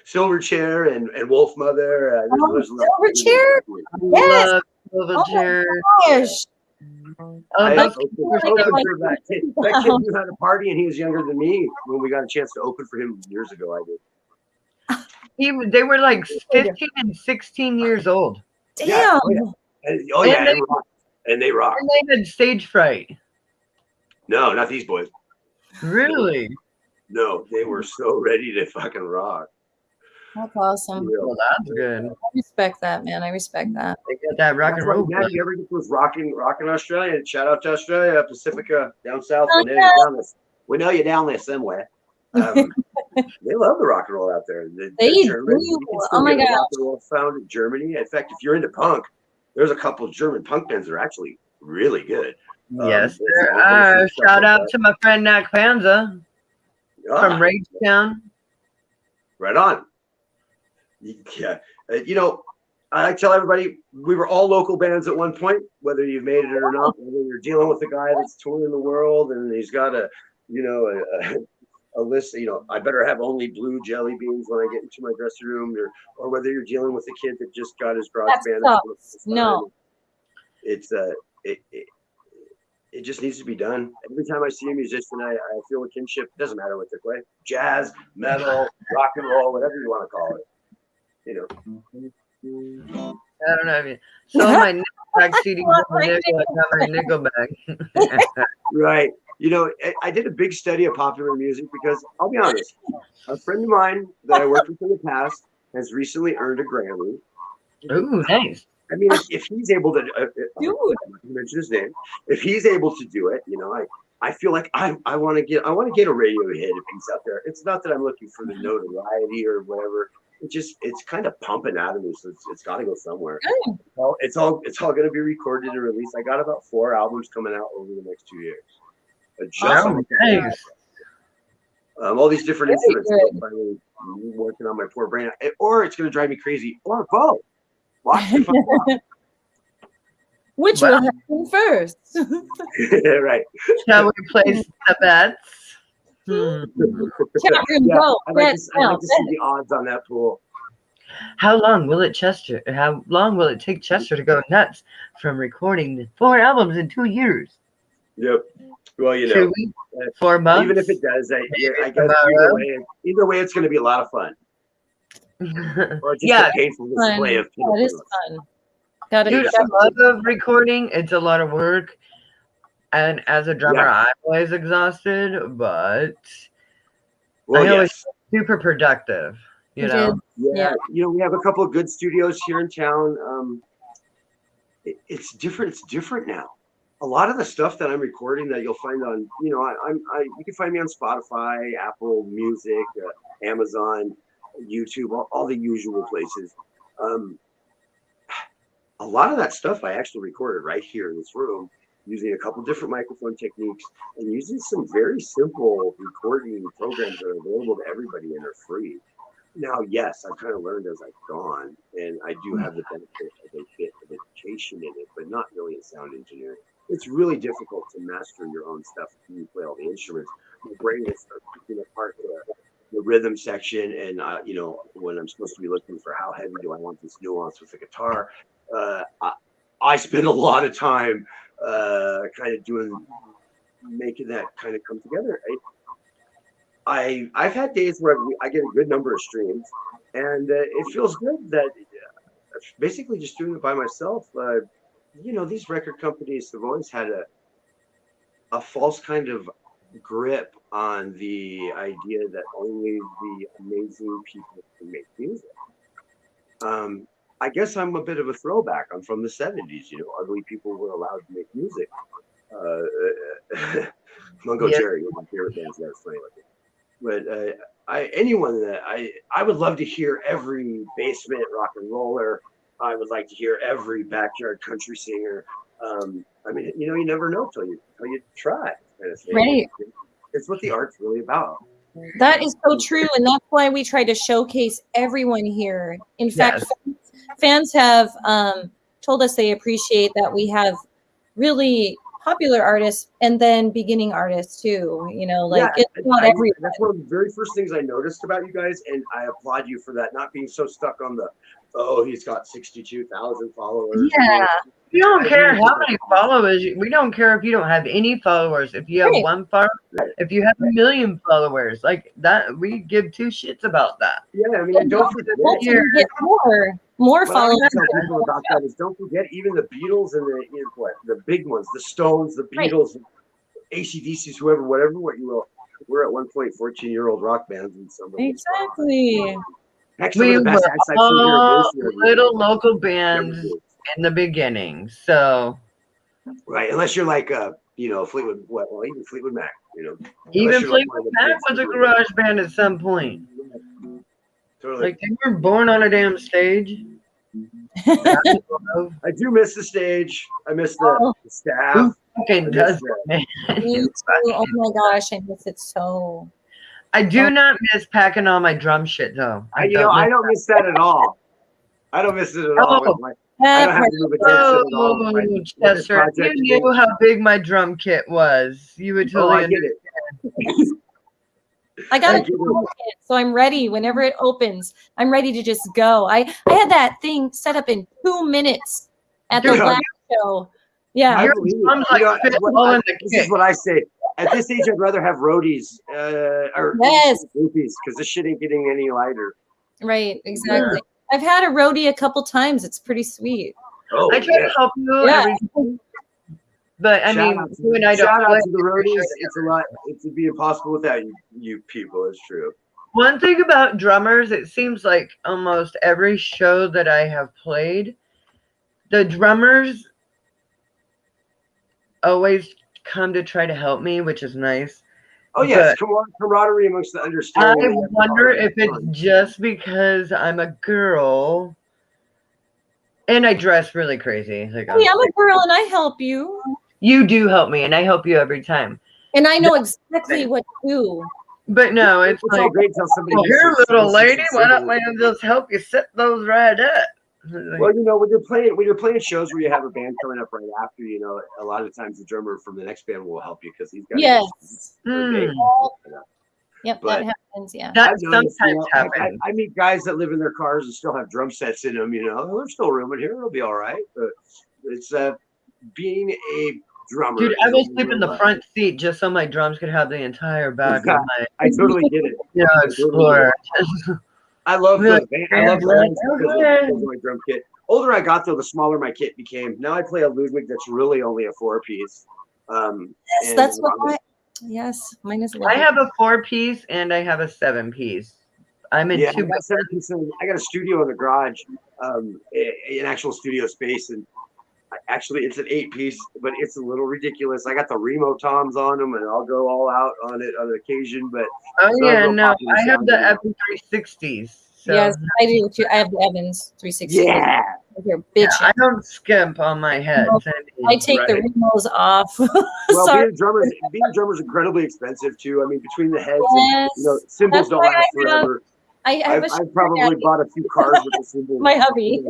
Silverchair and Wolf Mother. Silverchair? Yes. love Silverchair. Gosh. That kid knew how to party, and he was younger than me when we got a chance to open for him years ago. I did. They were like 15 and 16 years old. Damn. Yeah. And they rock. And they had stage fright. No, not these boys. Really? No, they were so ready to fucking rock. That's awesome. Well, that's good. I respect that, man. I respect that. They got that rock and roll. Yeah, you ever get those rocking Australia? Shout out to Australia, Pacifica, down south. We know you're down there somewhere. They love the rock and roll out there. They do. Oh my god! Rock and roll found in Germany. In fact, if you're into punk, there's a couple of German punk bands that are actually really good. Yes, there are. Shout out to my friend Nak Panza from Ragetown. Right on. Yeah, I tell everybody we were all local bands at one point, whether you've made it or not. Whether you're dealing with a guy that's touring the world and he's got a list. I better have only blue jelly beans when I get into my dressing room, or whether you're dealing with a kid that just got his garage band. No, it just needs to be done. Every time I see a musician, I feel a kinship. It doesn't matter what they're playing. Jazz, metal, rock and roll, whatever you want to call it. I don't know. I mean, so my Nickelback CD was my Nickelback. Right. I did a big study of popular music because I'll be honest, a friend of mine that I worked with in the past has recently earned a Grammy. Ooh, nice. I mean, if he's able to, mention his name. If he's able to do it, I feel like I want to get a radio hit if he's out there. It's not that I'm looking for the notoriety or whatever. It's kind of pumping out of me, so it's got to go somewhere. Well, it's all going to be recorded and released. I got about 4 albums coming out over the next 2 years. Nice. All these different instruments. Finally working on my poor brain, or it's going to drive me crazy, or both. Which will happen first? Right. Shall we place the bets? I'd like to see the odds on that pool. How long will it take Chester to go nuts from recording 4 albums in 2 years? Yep. Well, 2 weeks, 4 months. Even if it does, I guess either way, it's going to be a lot of fun. Or just a painful display of that is fun. Dude, I love recording. It's a lot of work. And as a drummer, I'm always exhausted, but I always super productive, you know? Yeah. We have a couple of good studios here in town. It's different. It's different now. A lot of the stuff that I'm recording that you'll find on, you can find me on Spotify, Apple Music, Amazon, YouTube, all the usual places. A lot of that stuff I actually recorded right here in this room using a couple different microphone techniques and using some very simple recording programs that are available to everybody and are free. Now, yes, I've kind of learned as I've gone, and I do have the benefit of a bit of education in it, but not really in sound engineering. It's really difficult to master your own stuff when you play all the instruments. My brain will start picking apart the rhythm section, and when I'm supposed to be looking for how heavy do I want this nuance with the guitar, I spend a lot of time kind of making that kind of come together. I've had days where I get a good number of streams, and it feels good that basically just doing it by myself. These record companies have always had a false kind of grip on the idea that only the amazing people can make music. I guess I'm a bit of a throwback. I'm from the 70s. Ugly people were allowed to make music. Mungo Jerry was my favorite band. That's funny looking. But anyone that I would love to hear every basement rock and roller. I would like to hear every backyard country singer. I mean, you never know till you try, kind of thing. Right. It's what the art's really about. That is so true, and that's why we try to showcase everyone here. In fact, fans have told us they appreciate that we have really popular artists and then beginning artists too. It's not everyone. That's one of the very first things I noticed about you guys, and I applaud you for that, not being so stuck on he's got 62,000 followers. Yeah. We don't care how many followers. We don't care if you don't have any followers. If you have one follower, if you have 1 million followers, like that, we give two shits about that. Yeah, I mean, don't forget. Get more followers. What I tell people about that is don't forget even the Beatles and the big ones, the Stones, the Beatles, AC/DCs, whatever what you will. We're at one point 14-year-old rock bands in some. Exactly. We were all little local bands in the beginning, so right. Unless you're like Fleetwood, even Fleetwood Mac, Even Fleetwood Mac was a garage band at some point. Totally. Like they were born on a damn stage. I do miss the stage. I miss the staff. Who fucking does it, man? Me too. Oh my gosh, I miss it so. I do not miss packing all my drum shit though. I don't miss that at all. I don't miss it at all. I don't have to move a Chester, if you knew how big my drum kit was, you would totally understand. It. I got a drum kit, so I'm ready whenever it opens. I'm ready to just go. I had that thing set up in 2 minutes at the last show. Yeah. This is what I say. At this age, I'd rather have roadies or groupies because this shit ain't getting any lighter. Right, exactly. Yeah. I've had a roadie a couple times. It's pretty sweet. Oh, I try to help you. But I mean, you and I don't. Shout out to the roadies. It's a lot. It'd be impossible without you people. It's true. One thing about drummers, it seems like almost every show that I have played, the drummers always come to try to help me, which is nice. Oh yes, camaraderie amongst the understanding. I wonder if it's just because I'm a girl and I dress really crazy. Like, hey, I'm a girl and I help you. You do help me, and I help you every time. And I know exactly what to do. But no, it's like, great till somebody here, little lady, why don't I just help you set those right up? Well, when you're playing shows where you have a band coming up right after, a lot of times the drummer from the next band will help you because he's got Yep, but that happens. Yeah, that sometimes happens. I meet guys that live in their cars and still have drum sets in them. There's still room in here; it'll be all right. But it's being a drummer. Dude, I will sleep in the front seat just so my drums could have the entire back of my. I totally get it. Yeah, Explorer. I love the bands because of my drum kit. Older I got, though, the smaller my kit became. Now I play a Ludwig that's really only a 4-piece. Yes, that's what yes, mine is. I have a 4-piece and I have a 7-piece. I'm in 2. I got 7-piece. I got a studio in the garage, an actual studio space, and actually it's an 8-piece, but it's a little ridiculous. I got the Remo toms on them, and I'll go all out on it on occasion. But I have the Evans 360s. So. Yes, I do too. I have the Evans 360. Yeah. I don't skimp on my head. No, I take the Remos off. Well, being a drummer is incredibly expensive too. I mean, between the heads, and, cymbals don't last forever. I've probably bought a few cars with the cymbals. My hubby.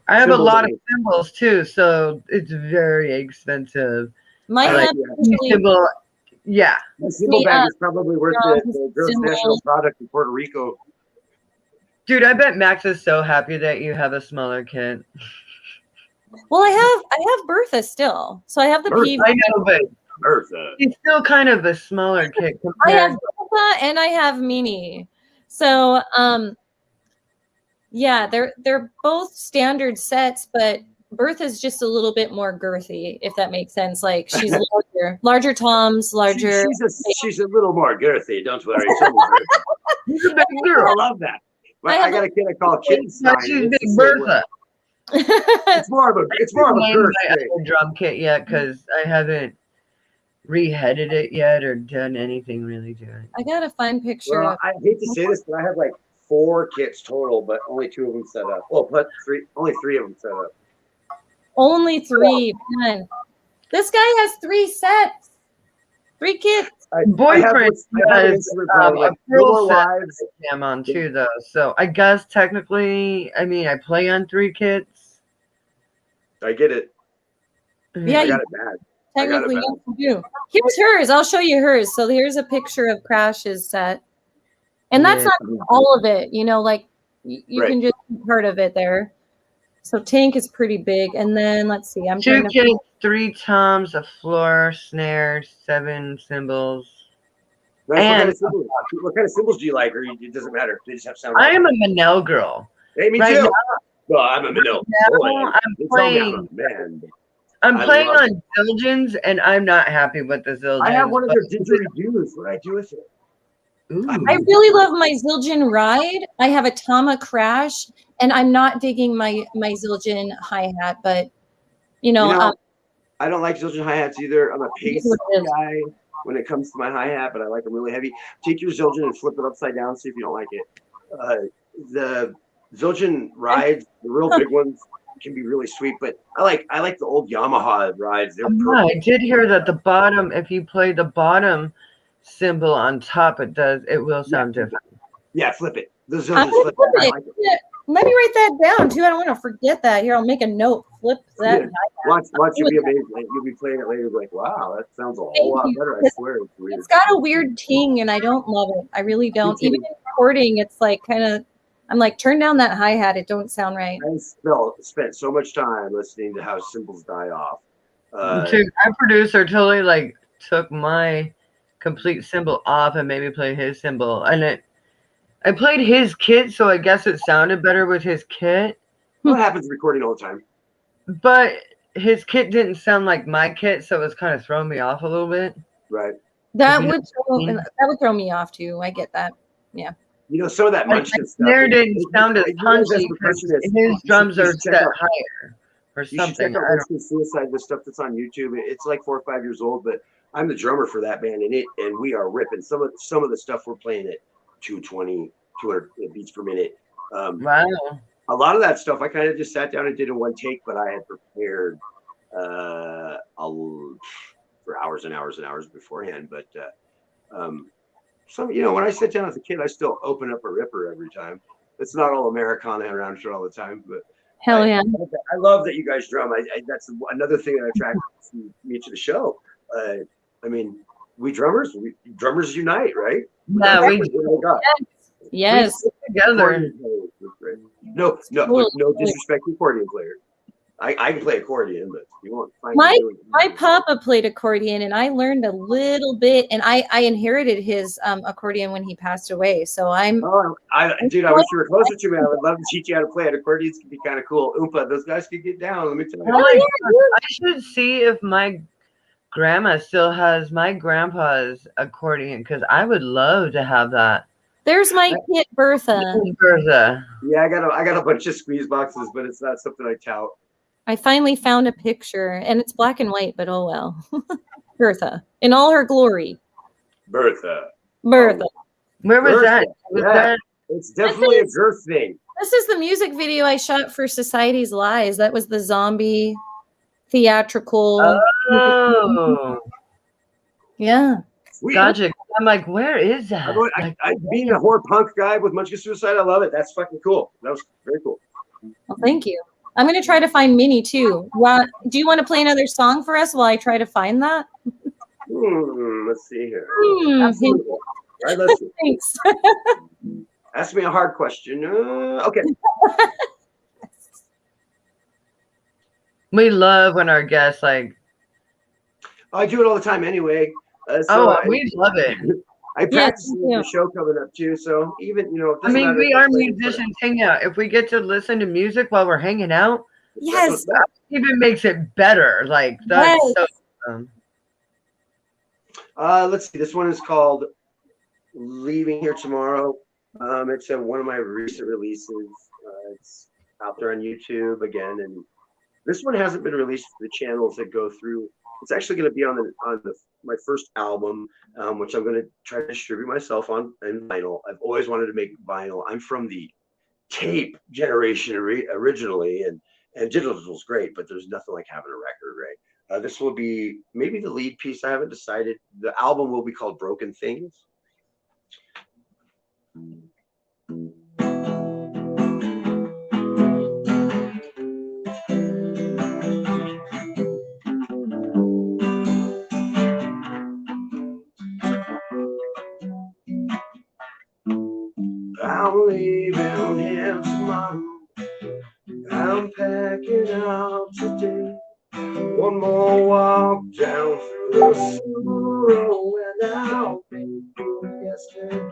I have a lot of cymbals too, so it's very expensive. My cymbal Yeah. The symbol bag is probably worth the gross national product in Puerto Rico. Dude, I bet Max is so happy that you have a smaller kit. Well, I have Bertha still, so I have the PV. I know, but Bertha. he's still kind of a smaller kit. I have Bertha and I have Mini. So, yeah, they're both standard sets, but Bertha's just a little bit more girthy, if that makes sense. Like she's larger toms, larger. She's a little more girthy. Don't worry. She's a big girl. I love that. But I got a kid I call Kittenstein. She's Big Bertha. It's more of a girth thing. Drum kit yet because I haven't reheaded it yet or done anything really to it. I got a fine picture. Well, I hate to say this, but I have like 4 kits total, but only 2 of them set up. Well, but only 3 of them set up. Only 3. Man. This guy has 3 sets, 3 kits. Boyfriend has a full set lives. I'm on too, though. So I guess technically, I mean, I play on 3 kits. I get it. Yeah, I got it bad. Technically, yes, you do. Here's hers. I'll show you hers. So here's a picture of Crash's set. And that's not all of it, you know, like you can just see part of it there. So Tank is pretty big. And then let's see. I'm 2 kits, 3 toms, a floor, snare, 7 cymbals. Nice. What kind of cymbals do you like? Or it doesn't matter. They just have sound. I am a Manel girl. Hey, me too. No, I'm a Manel. I'm playing on Zildjians, and I'm not happy with the Zildjians. I have one of their didgeridoos. What do I do with it? Ooh. I really love my Zildjian ride. I have a Tama Crash, and I'm not digging my Zildjian hi-hat, but, you know I don't like Zildjian hi-hats either. I'm a pace guy when it comes to my hi-hat, but I like them really heavy. Take your Zildjian and flip it upside down, see if you don't like it. The Zildjian rides, the real big ones, can be really sweet, but I like the old Yamaha rides. They're I did hear that the bottom, if you play the bottom cymbal on top, it will sound different. Yeah, flip it. The Zildjians flip it. I like it. Yeah. Let me write that down too. I don't want to forget that. Here, I'll make a note. Flip that. Yeah. Watch, you'll be amazed. You'll be playing it later. You'll be like, wow, that sounds a whole lot better. I swear, it's weird. It's got a weird ting, and I don't love it. I really don't. Even in recording, it's like kind of. I'm like, turn down that hi-hat. It don't sound right. I spent so much time listening to how cymbals die off. Dude, our producer totally like took my complete cymbal off and maybe played his cymbal, and I played his kit, so I guess it sounded better with his kit. What happens recording all the time? But his kit didn't sound like my kit, so it was kind of throwing me off a little bit. Right. That would throw me off too. I get that. Yeah. You know, some of that Munchkin stuff. Snare didn't sound as punchy because his drums are set higher or something. You should check out Suicide, the stuff that's on YouTube. It's like 4 or 5 years old, but I'm the drummer for that band, and we are ripping some of the stuff we're playing at 220, 200 beats per minute. Wow. A lot of that stuff I kind of just sat down and did in one take, but I had prepared for hours and hours and hours beforehand. But when I sit down as a kid, I still open up a ripper every time. It's not all Americana around here all the time, but hell yeah. I love that you guys drum. That's another thing that attracted me to the show. I mean, we drummers unite, right? Yeah, we yes. Together. No disrespect to accordion players. I can play accordion, but you won't find my papa played accordion, and I learned a little bit, and I inherited his accordion when he passed away. So I wish you were closer to me. I would love to teach you how to play it. Accordions can be kind of cool. Oompa, those guys can get down. Let me tell you. I should see if my grandma still has my grandpa's accordion, because I would love to have that. There's my kit, Bertha. Yeah, I got a bunch of squeeze boxes, but it's not something I tout. I finally found a picture, and it's black and white, but oh well. Bertha, in all her glory. Bertha. Where was that? It's definitely a girth thing. This is the music video I shot for Society's Lies. That was the zombie theatrical. Oh. Yeah. Sweet. Gotcha. I'm like, where is that? Being a horror punk guy with Munchkin Suicide, I love it. That's fucking cool. That was very cool. Well, thank you. I'm going to try to find Minnie too. Do you want to play another song for us while I try to find that? Let's see here. Hmm. Absolutely. All right, let's see. Thanks. Ask me a hard question. Okay. We love when our guests like. I do it all the time anyway. We love it. I Yes, practice me too. the show coming up too. So even it I doesn't mean, matter. we if are it's late, musicians hanging out. If we get to listen to music while we're hanging out, Yes. That's even makes it better. Like Yes. that's so. let's see. This one is called "Leaving Here Tomorrow." It's one of my recent releases. It's out there on YouTube again, and this one hasn't been released to the channels that go through. It's actually going to be on my first album, which I'm going to try to distribute myself on vinyl. I've always wanted to make vinyl. I'm from the tape generation originally, and digital is great, but there's nothing like having a record, right? This will be maybe the lead piece. I haven't decided. The album will be called Broken Things. I'm leaving here tomorrow. I'm packing out today. One more walk down through the sorrow, and I'll be yesterday.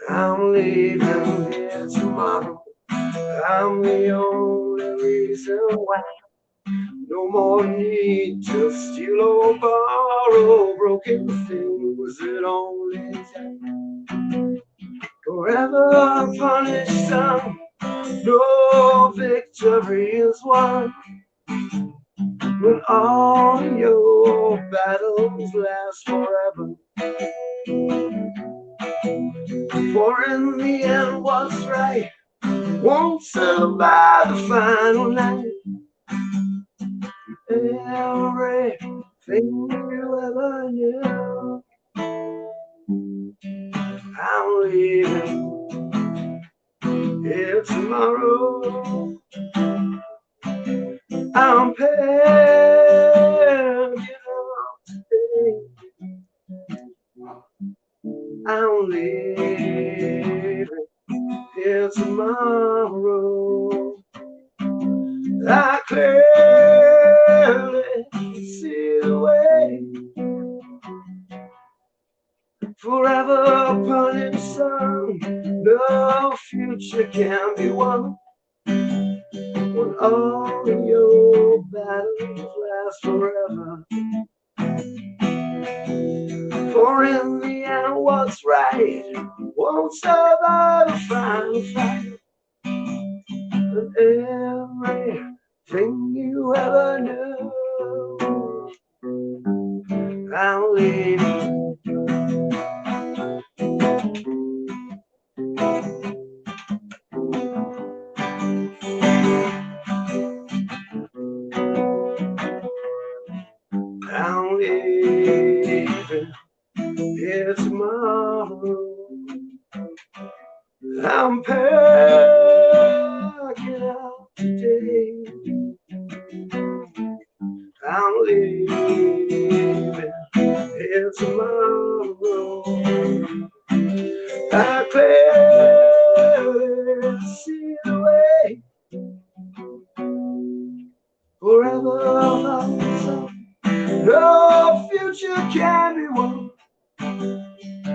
I'm leaving here tomorrow. I'm the only reason why. No more need to steal or borrow broken things that only die. Forever punished son, no victory is won. When all your battles last forever. For in the end what's right won't survive the final night. Everything you ever knew, I'm leaving here tomorrow. I'm packing up today. I'm leaving here tomorrow. I clearly see the way. Forever punished son, no future can be won. When all your battles last forever. For in the end what's right won't survive the final fight. And everything you ever knew, I'm leaving. I'm leaving here tomorrow. I'm packing out today. I'm leaving here tomorrow. I clearly see the way. Forever lonesome, no future can be won.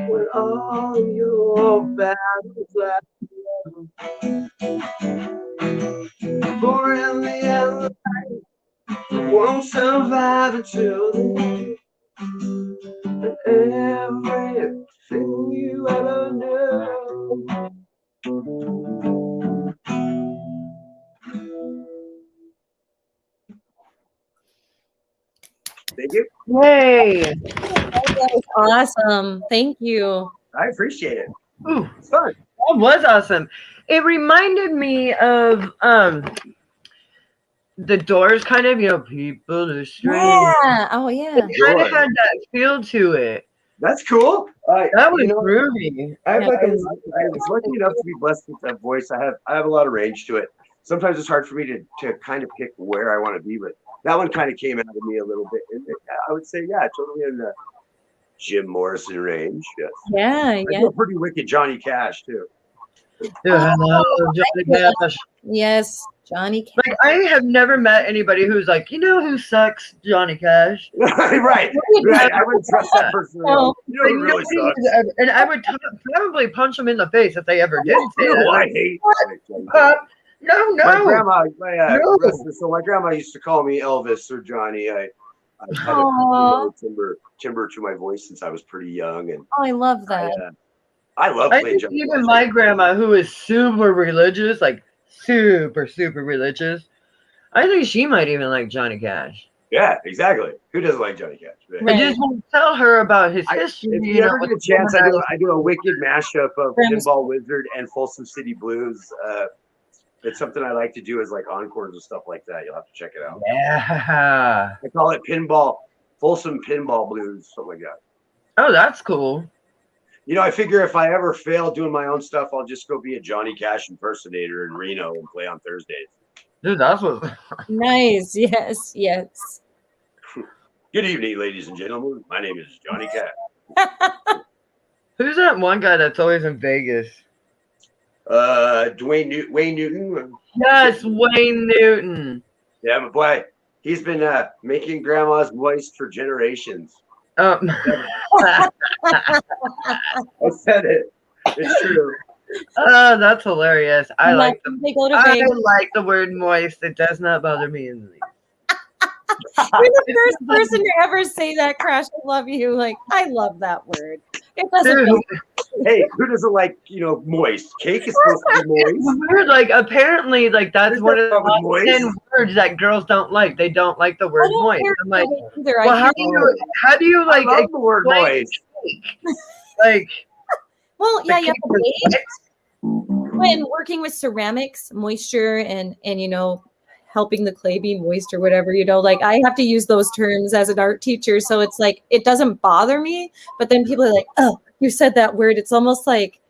When all your battles last forever. For in the end, won't survive until the day. And everything you ever knew. Thank you. Yay! That was awesome. Thank you. I appreciate it. Ooh, It's fun. that was awesome. It reminded me of the Doors, kind of, people are strange. Yeah. Oh, yeah. It kind of had that feel to it. That's cool. That was groovy. I I was lucky enough to be blessed with that voice. I have a lot of range to it. Sometimes it's hard for me to kind of pick where I want to be, but that one kind of came out of me a little bit. And I would say, yeah, totally in the Jim Morrison range. Yes. Yeah, I feel pretty wicked Johnny Cash too. Dude, I love Johnny Cash. Yes, Johnny Cash. Like, I have never met anybody who's like, you know who sucks? Johnny Cash. right. I wouldn't trust that person. Oh. You know who really sucks? And I would probably punch them in the face if they ever did say You know that. who I Like, hate? no. My grandma, No. so my grandma used to call me Elvis or Johnny. I had Aw. a timbre to my voice since I was pretty young, and Oh, I love that. I love I playing think Johnny even Cash. my grandma, who is super religious, like super religious, I think she might even like Johnny Cash. Yeah, exactly. Who doesn't like Johnny Cash? Right. I just want to tell her about his history. If you ever know, get a chance, I do a wicked mashup of Pinball Wizard and Folsom City Blues. It's something I like to do as like encores and stuff like that. You'll have to check it out. Yeah. I call it Folsom Pinball Blues, something like that. Oh, that's cool. You know, I figure if I ever fail doing my own stuff, I'll just go be a Johnny Cash impersonator in Reno and play on Thursdays. Dude, that's what. Nice. Yes. Yes. Good evening, ladies and gentlemen. My name is Johnny Cash. Who's that one guy that's always in Vegas? Wayne Newton. Yes, Wayne Newton. Yeah, my boy. He's been making grandma's moist for generations. Oh. I said it. It's true. Oh, that's hilarious. I like I like the word moist. It does not bother me in the least. You're the first person to ever say that, Crash. I love you. Like, I love that word. It doesn't. Hey, who doesn't like, moist? Cake is supposed to be moist. Weird, like apparently, like that's one of the 10 words that girls don't like. They don't like the word moist. I'm like, well, how do you like I love the word moist? Like, well, yeah, you have to bake. When working with ceramics, moisture and helping the clay be moist or whatever, like I have to use those terms as an art teacher. So it's like, it doesn't bother me, but then people are like, oh, you said that word. It's almost like,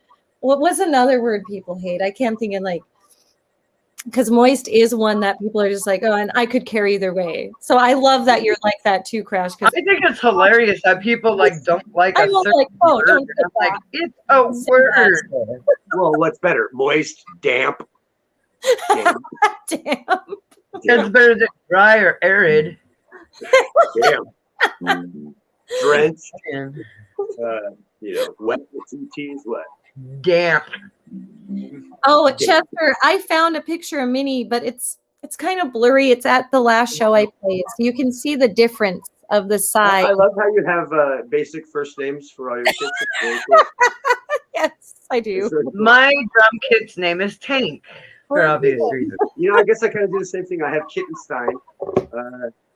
what was another word people hate? I can't think of because moist is one that people are just like, oh, and I could carry either way. So I love that you're like that too, Crash. I think it's hilarious that people don't like a certain word. Don't like, it's a word. Well, what's better? Moist, damp. Damn. It's better than dry or arid. Damn. Drenched. Wet. It's wet. Damp. Oh, Chester, I found a picture of Minnie, but it's kind of blurry. It's at the last show I played, so you can see the difference of the size. I love how you have basic first names for all your kids. Really cool. Yes, I do. Really cool. My drum kit's name is Tank. For obvious reasons. I guess I kind of do the same thing. I have Kittenstein,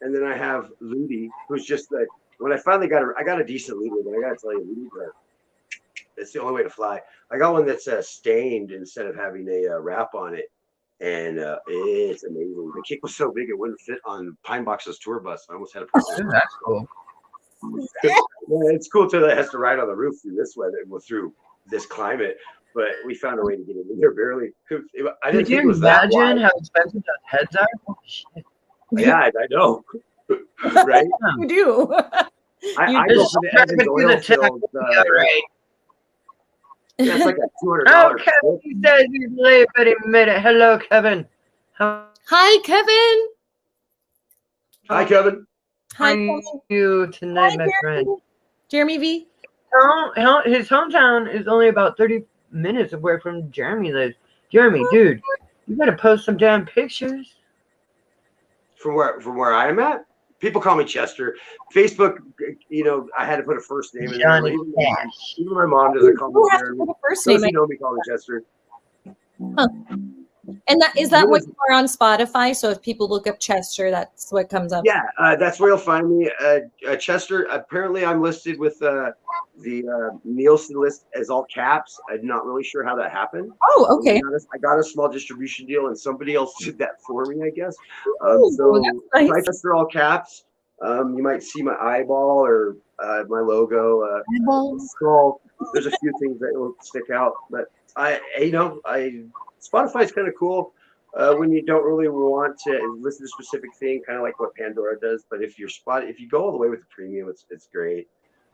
and then I have Ludi, who's just like, when I finally I got a decent Ludi, but I got to tell you, Ludi, it's the only way to fly. I got one that's stained instead of having a wrap on it, and it's amazing. The kick was so big it wouldn't fit on Pine Box's tour bus. I almost had to put it. That's cool. It's cool too that it has to ride on the roof through this weather, through this climate. But we found a way to get it in there barely. I didn't think it was that wide. Imagine how expensive those heads are? Oh, shit. Yeah, I know. Right? You do. I go for the Evans oil field. Right. Yeah, it's like a $200. Oh, Kevin, he says he's late, but he made it. Hello, Kevin. Hi, Kevin. Hi, Kevin. Hi, Kevin. You tonight, my friend. Jeremy V. His hometown is only about 30 minutes of where from Jeremy lives. Jeremy, dude, you gotta post some damn pictures. From where I am at? People call me Chester. Facebook, I had to put a first name in there. Even my mom doesn't call me Jeremy. Those who know me call me Chester. Huh. And is that what you are on Spotify? So if people look up Chester, that's what comes up. Yeah, that's where you'll find me. Chester. Apparently, I'm listed with the Nielsen list as all caps. I'm not really sure how that happened. Oh, okay. I got a small distribution deal, and somebody else did that for me, I guess. That's nice. Chester all caps. You might see my eyeball or my logo. Skull. There's a few things that will stick out, but Spotify's kind of cool. when you don't really want to listen to a specific thing, kind of like what Pandora does. But if you go all the way with the premium, it's great.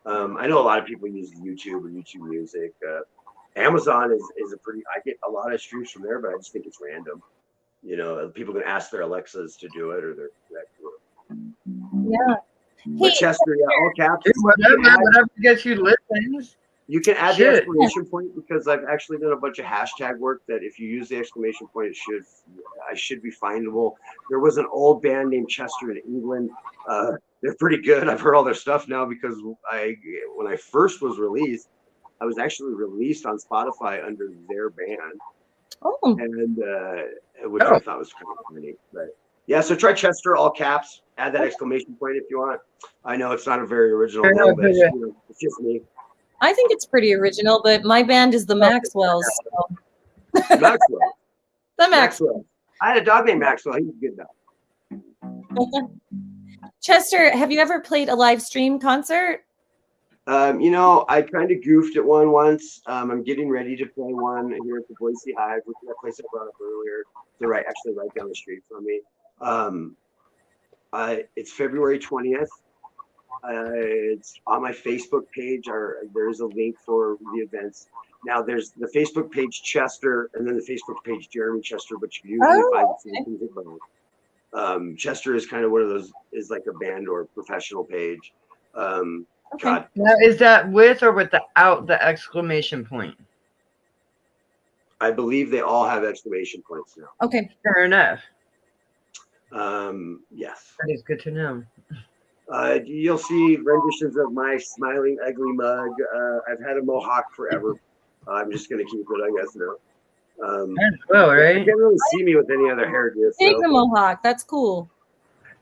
I know a lot of people use YouTube or YouTube Music. Amazon is a pretty. I get a lot of streams from there, but I just think it's random. You know, people can ask their Alexas to do it or their. Yeah. But Chester, yeah, all caps. Whatever gets you listens. You can add the exclamation point because I've actually done a bunch of hashtag work that if you use the exclamation point, I should be findable. There was an old band named Chester in England. They're pretty good. I've heard all their stuff now because when I first was released, I was actually released on Spotify under their band. Oh. And which I thought was kind of funny. But yeah, so try Chester, all caps. Add that exclamation point if you want. I know it's not a very original name, but it's just me. I think it's pretty original, but my band is the Maxwells. So. Maxwell. The Maxwell. I had a dog named Maxwell. He was good though. Chester, have you ever played a live stream concert? You know, I kind of goofed at one once. I'm getting ready to play one here at the Boise Hive, which is that place I brought up earlier. They're right down the street from me. It's February 20th. It's on my Facebook page. There's a link for the events. Now there's the Facebook page Chester, and then the Facebook page Jeremy Chester, but you usually find the same things at both. Chester is kind of one of those, is like a band or professional page. Okay. Now, is that with or without the exclamation point? I believe they all have exclamation points now. Okay, fair enough. Yes. That is good to know. You'll see renditions of my smiling ugly mug. I've had a mohawk forever. I'm just gonna keep it, I guess now. Well, right? You can't really see me with any other hairdo. Take the mohawk. That's cool.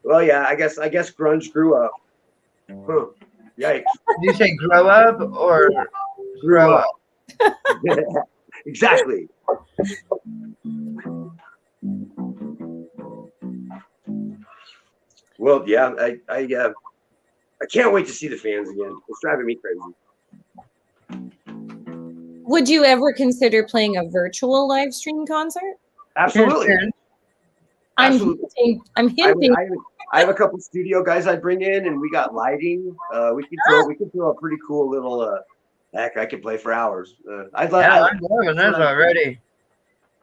Well, yeah, I guess grunge grew up. Huh. Yikes! Did you say grow up or grow up? Exactly. Well, yeah, I can't wait to see the fans again. It's driving me crazy. Would you ever consider playing a virtual live stream concert? Absolutely. I'm hinting. I have a couple studio guys I bring in, and we got lighting. We can throw a pretty cool little. Heck, I could play for hours. I'm loving this already.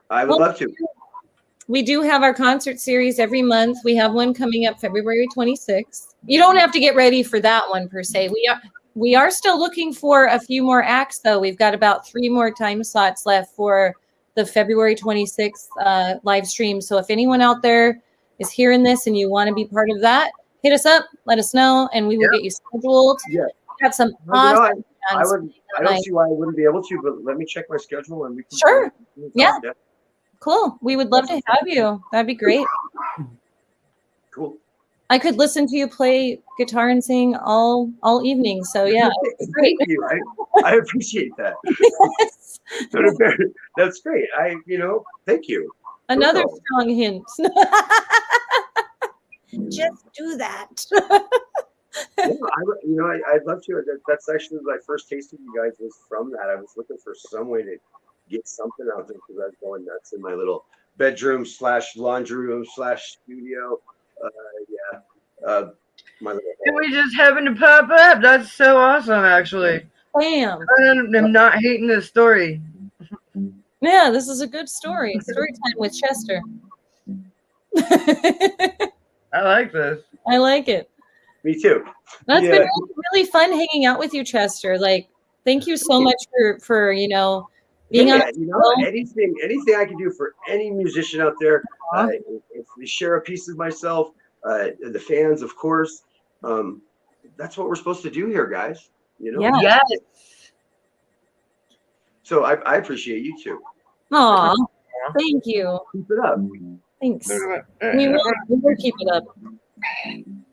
I would love to. We do have our concert series every month. We have one coming up February 26th. You don't have to get ready for that one per se. We are still looking for a few more acts, though. We've got about 3 more time slots left for the February 26th live stream. So if anyone out there is hearing this and you want to be part of that, hit us up, let us know, and we will get you scheduled. Yeah. Got some awesome I don't see why I wouldn't be able to, but let me check my schedule and we can. Sure. Yeah. Cool. We would love to have you. That'd be great. Cool. I could listen to you play guitar and sing all evening. So yeah, great. Thank you. I appreciate that. Yes. That's great. Thank you. Another strong hint. Just do that. I'd love to. That's actually my first taste of you guys was from that. I was looking for some way to get something out there because I was going nuts in my little bedroom / laundry room / studio. My little. And we just happened to pop up. That's so awesome, actually. Bam. I'm not hating this story. Yeah, this is a good story. Story time with Chester. I like this. I like it. Me too. That's been really fun hanging out with you, Chester. Like, thank you so much for being on. Anything I can do for any musician out there. If we share a piece of myself, the fans, of course. That's what we're supposed to do here, guys. Yeah. Yes. So I appreciate you too. Aw, thank you. Keep it up. Thanks. We will keep it up.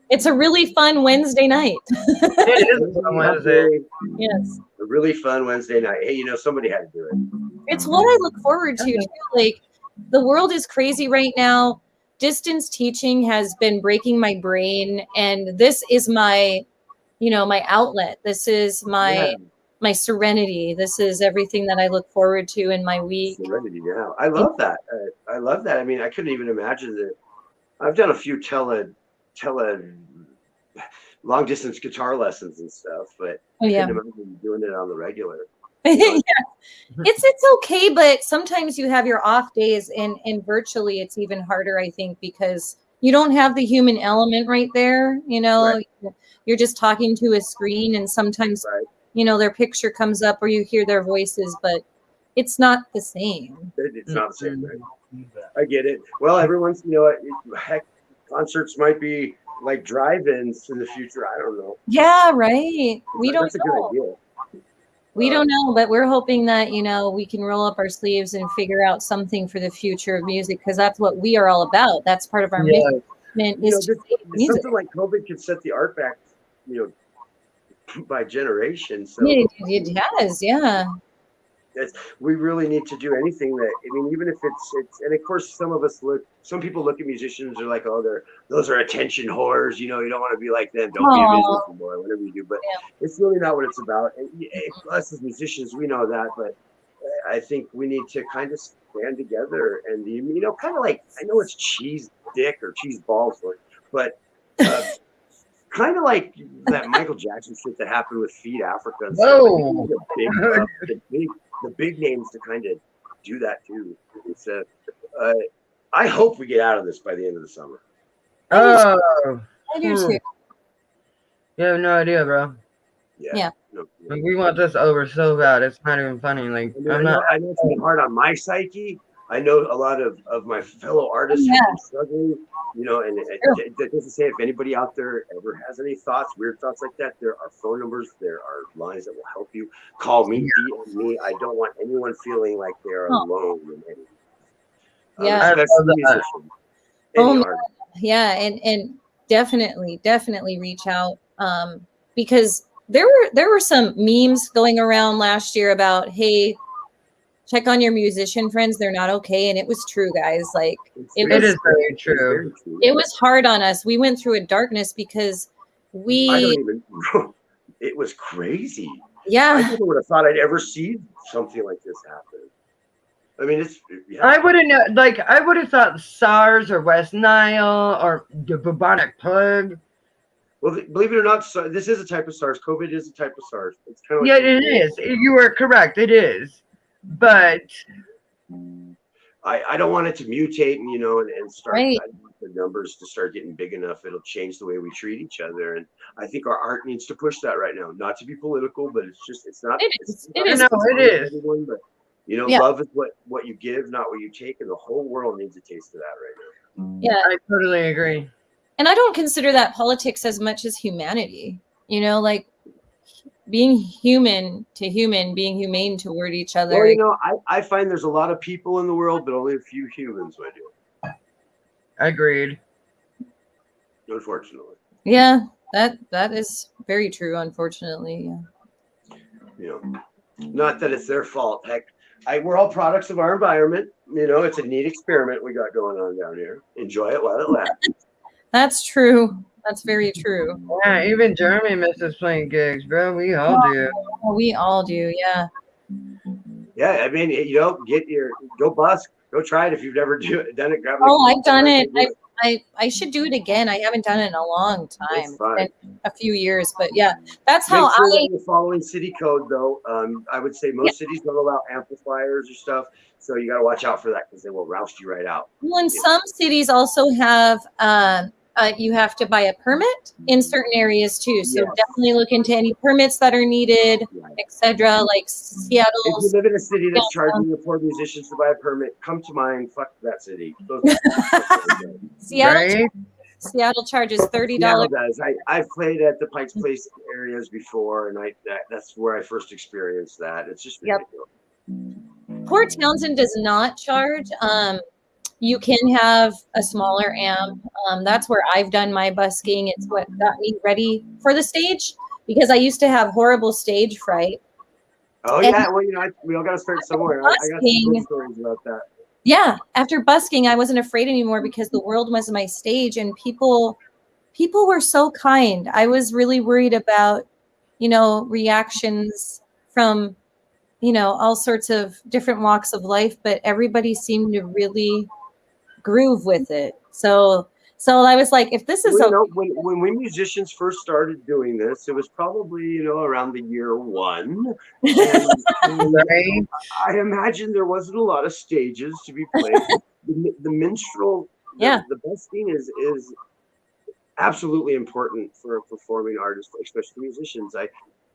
It's a really fun Wednesday night. It is a fun Wednesday. Yes. A really fun Wednesday night. Hey, somebody had to do it. It's what I look forward to too. Like, the world is crazy right now. Distance teaching has been breaking my brain, and this is my outlet. This is my my serenity. This is everything that I look forward to in my week. Serenity now. I love that. I love that. I mean, I couldn't even imagine that. I've done a few tele long distance guitar lessons and stuff, but Oh, I yeah. couldn't imagine doing it on the regular. Yeah. It's okay, but sometimes you have your off days, and virtually it's even harder, I think, because you don't have the human element right there. Right. You're just talking to a screen, and sometimes Right. their picture comes up or you hear their voices, but it's not the same. It's not the same, right? I get it. Well, everyone's, heck, concerts might be like drive-ins in the future. I don't know. Yeah, right. We don't That's a know. good idea. We don't know, but we're hoping that, we can roll up our sleeves and figure out something for the future of music, because that's what we are all about. That's part of our mission is to save music. Something like COVID could set the art back, by generation. So It has, yeah. we really need to do anything that, I mean, even if it's, and of course, some people look at musicians, they're like, oh, those are attention whores. You don't want to be like them. Don't be a musician, boy, whatever you do. But it's really not what it's about. And us as musicians, we know that, but I think we need to kind of stand together and, kind of like, I know it's cheese dick or cheese balls, but kind of like that Michael Jackson shit that happened with Feed Africa and stuff. Whoa. The big names to kind of do that too. I hope we get out of this by the end of the summer. Oh, I do too. you have no idea, bro. Yeah. No. Like, we want this over so bad. It's not even funny. Like, I know it's been hard on my psyche. I know a lot of my fellow artists have been struggling, and that doesn't say if anybody out there ever has any thoughts, weird thoughts like that, there are phone numbers, there are lines that will help you. Call me, DM me. I don't want anyone feeling like they're alone in anything. Especially musicians. Yeah, and definitely reach out, because there were some memes going around last year about, hey, check on your musician friends, they're not okay. And it was true, guys. Like it is very true. It was hard on us. We went through a darkness because it was crazy. Yeah. I never would have thought I'd ever see something like this happen. I mean, I wouldn't know. Like, I would have thought SARS or West Nile or the bubonic plague. Well, believe it or not, this is a type of SARS. COVID is a type of SARS. It's kind of it is. You are correct. It is. But I don't want it to mutate and start. Right. I want the numbers to start getting big enough. It'll change the way we treat each other, and I think our art needs to push that right now. Not to be political, but it's not. It is. Everyone, but love is what you give, not what you take, and the whole world needs a taste of that right now. Yeah, I totally agree. And I don't consider that politics as much as humanity. Like being human to human, being humane toward each other. Well, I find there's a lot of people in the world, but only a few humans would do. Agreed. Unfortunately. Yeah, that is very true. Unfortunately, yeah. Not that it's their fault. Heck, we're all products of our environment. It's a neat experiment we got going on down here. Enjoy it while it lasts. That's true. That's very true. Yeah, even Jeremy misses playing gigs, bro. We all do. We all do, yeah. Yeah, I mean, go busk, go try it if you've never done it. Grab I've done it. I should do it again. I haven't done it in a long time. It's fine. A few years, but yeah, that's how you're following city code, though. I would say most cities don't allow amplifiers or stuff, so you got to watch out for that because they will roust you right out. Well, and some cities also have you have to buy a permit in certain areas too. So definitely look into any permits that are needed, etc. Like Seattle. If you live in a city that's charging the poor musicians to buy a permit, come to mine. Fuck that city. Seattle charges $30. Seattle does. I've played at the Pike's Place areas before, and that's where I first experienced that. It's just ridiculous. Port Townsend does not charge. You can have a smaller amp. That's where I've done my busking. It's what got me ready for the stage because I used to have horrible stage fright. Oh, yeah. Well, we all got to start somewhere. I got some good stories about that. Yeah. After busking, I wasn't afraid anymore because the world was my stage and people were so kind. I was really worried about, reactions from, all sorts of different walks of life, but everybody seemed to really groove with it. So I was like, if this is when we musicians first started doing this, it was probably around the year one, and Right? I imagine there wasn't a lot of stages to be played. The minstrel, the best thing is absolutely important for a performing artist, especially musicians.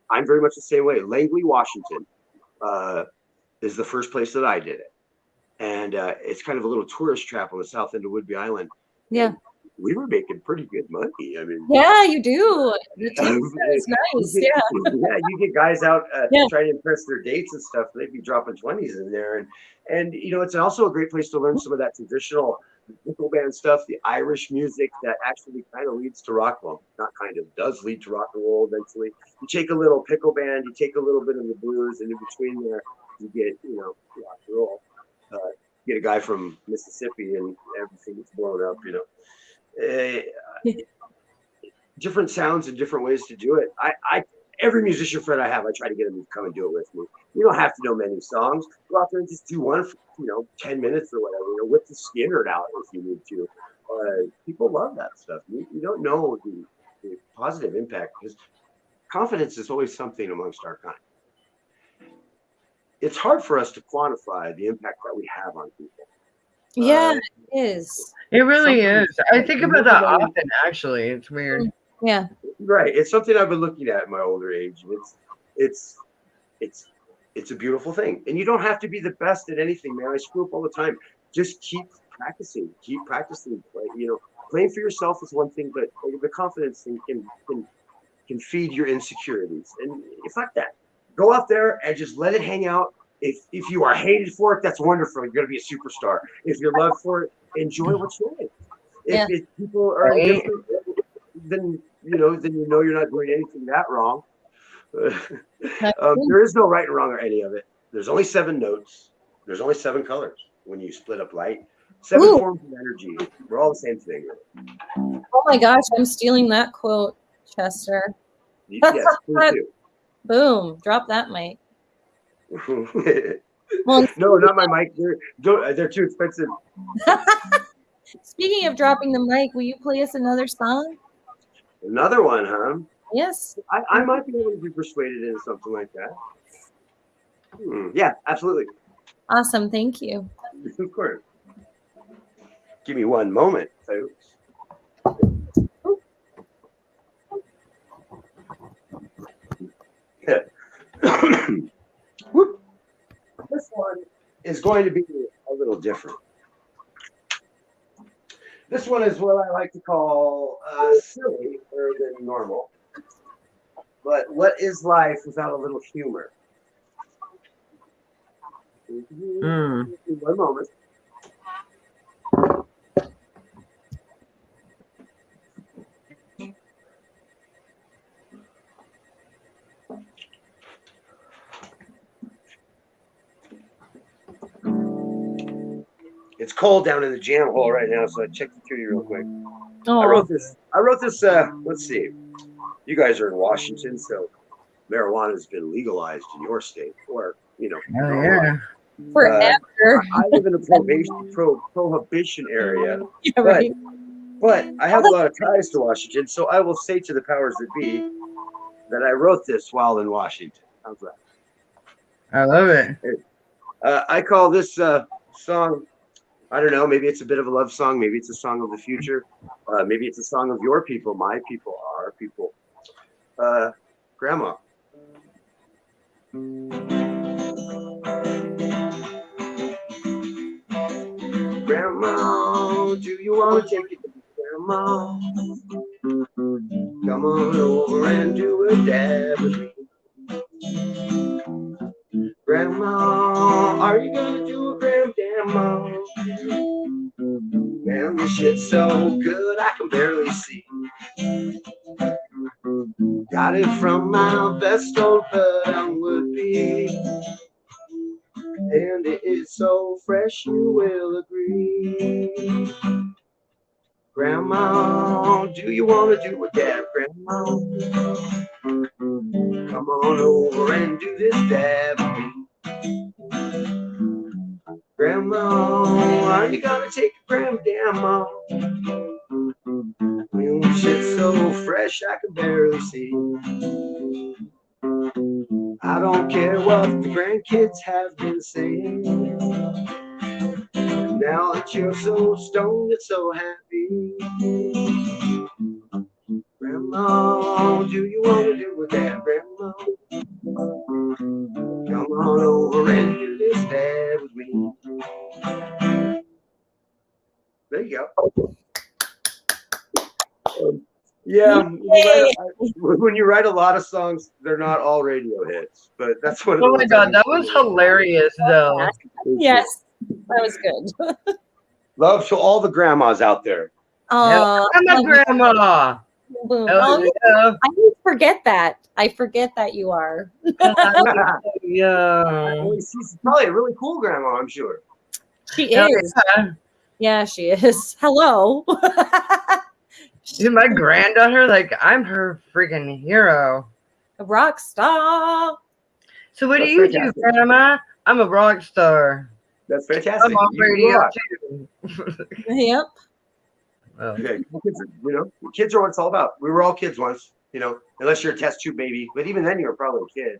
I'm very much the same way. Langley, Washington, is the first place that I did it, and it's kind of a little tourist trap on the south end of Whidbey Island. Yeah. We were making pretty good money. I mean, yeah, you do. It's nice. You get guys out trying to impress their dates and stuff. They'd be dropping 20s in there, and it's also a great place to learn some of that traditional pickle band stuff, the Irish music that actually kind of leads to rock. Well, not kind of, does lead to rock and roll eventually. You take a little pickle band, you take a little bit of the blues, and in between there, you get rock and roll. Get a guy from Mississippi, and everything gets blown up. Different sounds and different ways to do it. Every musician friend I have, I try to get them to come and do it with me. You don't have to know many songs. Go out there and just do one for 10 minutes or whatever. Whip the Skinner out if you need to. People love that stuff. You don't know the positive impact, because confidence is always something amongst our kind. It's hard for us to quantify the impact that we have on people. Yeah, it is. It really is. I think about that often, actually. It's weird. Yeah. Right. It's something I've been looking at in my older age. It's a beautiful thing. And you don't have to be the best at anything, man. I screw up all the time. Just keep practicing. Keep practicing. Playing for yourself is one thing, but the confidence thing can feed your insecurities. And fuck that. Go out there and just let it hang out. If you are hated for it, that's wonderful. You're going to be a superstar. If you're loved for it, enjoy what you're doing. If people are indifferent, then you're not doing anything that wrong. There is no right and wrong or any of it. There's only 7 notes. There's only 7 colors when you split up light. 7 forms of energy. We're all the same thing. Oh my gosh, I'm stealing that quote, Chester. Yes, please do. Boom! Drop that mic. Well, no, not my mic. They're too expensive. Speaking of dropping the mic, will you play us another song? Another one, huh? Yes. I might be able to be persuaded into something like that. Yeah, absolutely. Awesome. Thank you. Of course. Give me one moment, folks. This one is going to be a little different. This one is what I like to call sillier than normal. But what is life without a little humor? One moment. It's cold down in the jam hole right now, so I checked the security real quick. Oh. I wrote this. Let's see. You guys are in Washington, so marijuana has been legalized in your state, or forever. I live in a prohibition area, but I have a lot of ties to Washington, so I will say to the powers that be that I wrote this while in Washington. How's that? I love it. I call this song, I don't know, maybe it's a bit of a love song, maybe it's a song of the future, maybe it's a song of your people, my people, our people. Grandma. Grandma, do you want to take it to Grandma? Come on over and do a dab with me. Grandma, are you gonna do a grandma? Man, this shit's so good I can barely see. Got it from my best old bud on Woodby, and it is so fresh you will agree. Grandma, do you want to do a dab, Grandma? Come Come on over and do this dab with me. Grandma, are you gonna take a gram down, Mom? Shit's so fresh I can barely see. I don't care what the grandkids have been saying. Now that you're so stoned and so happy. Grandma, do you want to do with that, Grandma? Come on over and do this dab with me. There you go. Yeah, when you write a lot of songs, they're not all radio hits, but that's what. Oh my God, that was hilarious, though. Yes, that was good. Love to all the grandmas out there. Oh, I'm a grandma. Oh, Yeah. I always forget that. I forget that you are. Yeah. She's probably a really cool grandma, I'm sure. She is. Yeah, she is. Hello. Dude, my granddaughter, like, I'm her freaking hero. A rock star. So what That's do you fantastic. do, Grandma? I'm a rock star. That's fantastic. I'm on You radio rock. too. Yep. Oh. Okay. Kids are what it's all about. We were all kids once, unless you're a test tube baby. But even then, you were probably a kid.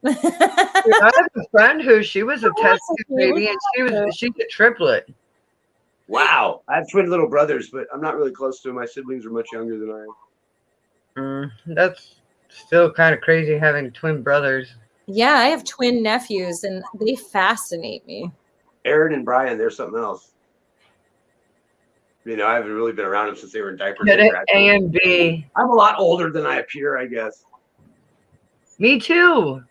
Dude, I have a friend who she was a test tube baby, and she's a triplet. Wow. I have twin little brothers, but I'm not really close to them. My siblings are much younger than I am. That's still kind of crazy having twin brothers. Yeah, I have twin nephews, and they fascinate me. Aaron and Brian, they're something else. I haven't really been around them since they were in diapers. Get it? A and B. I'm a lot older than I appear, I guess. Me too.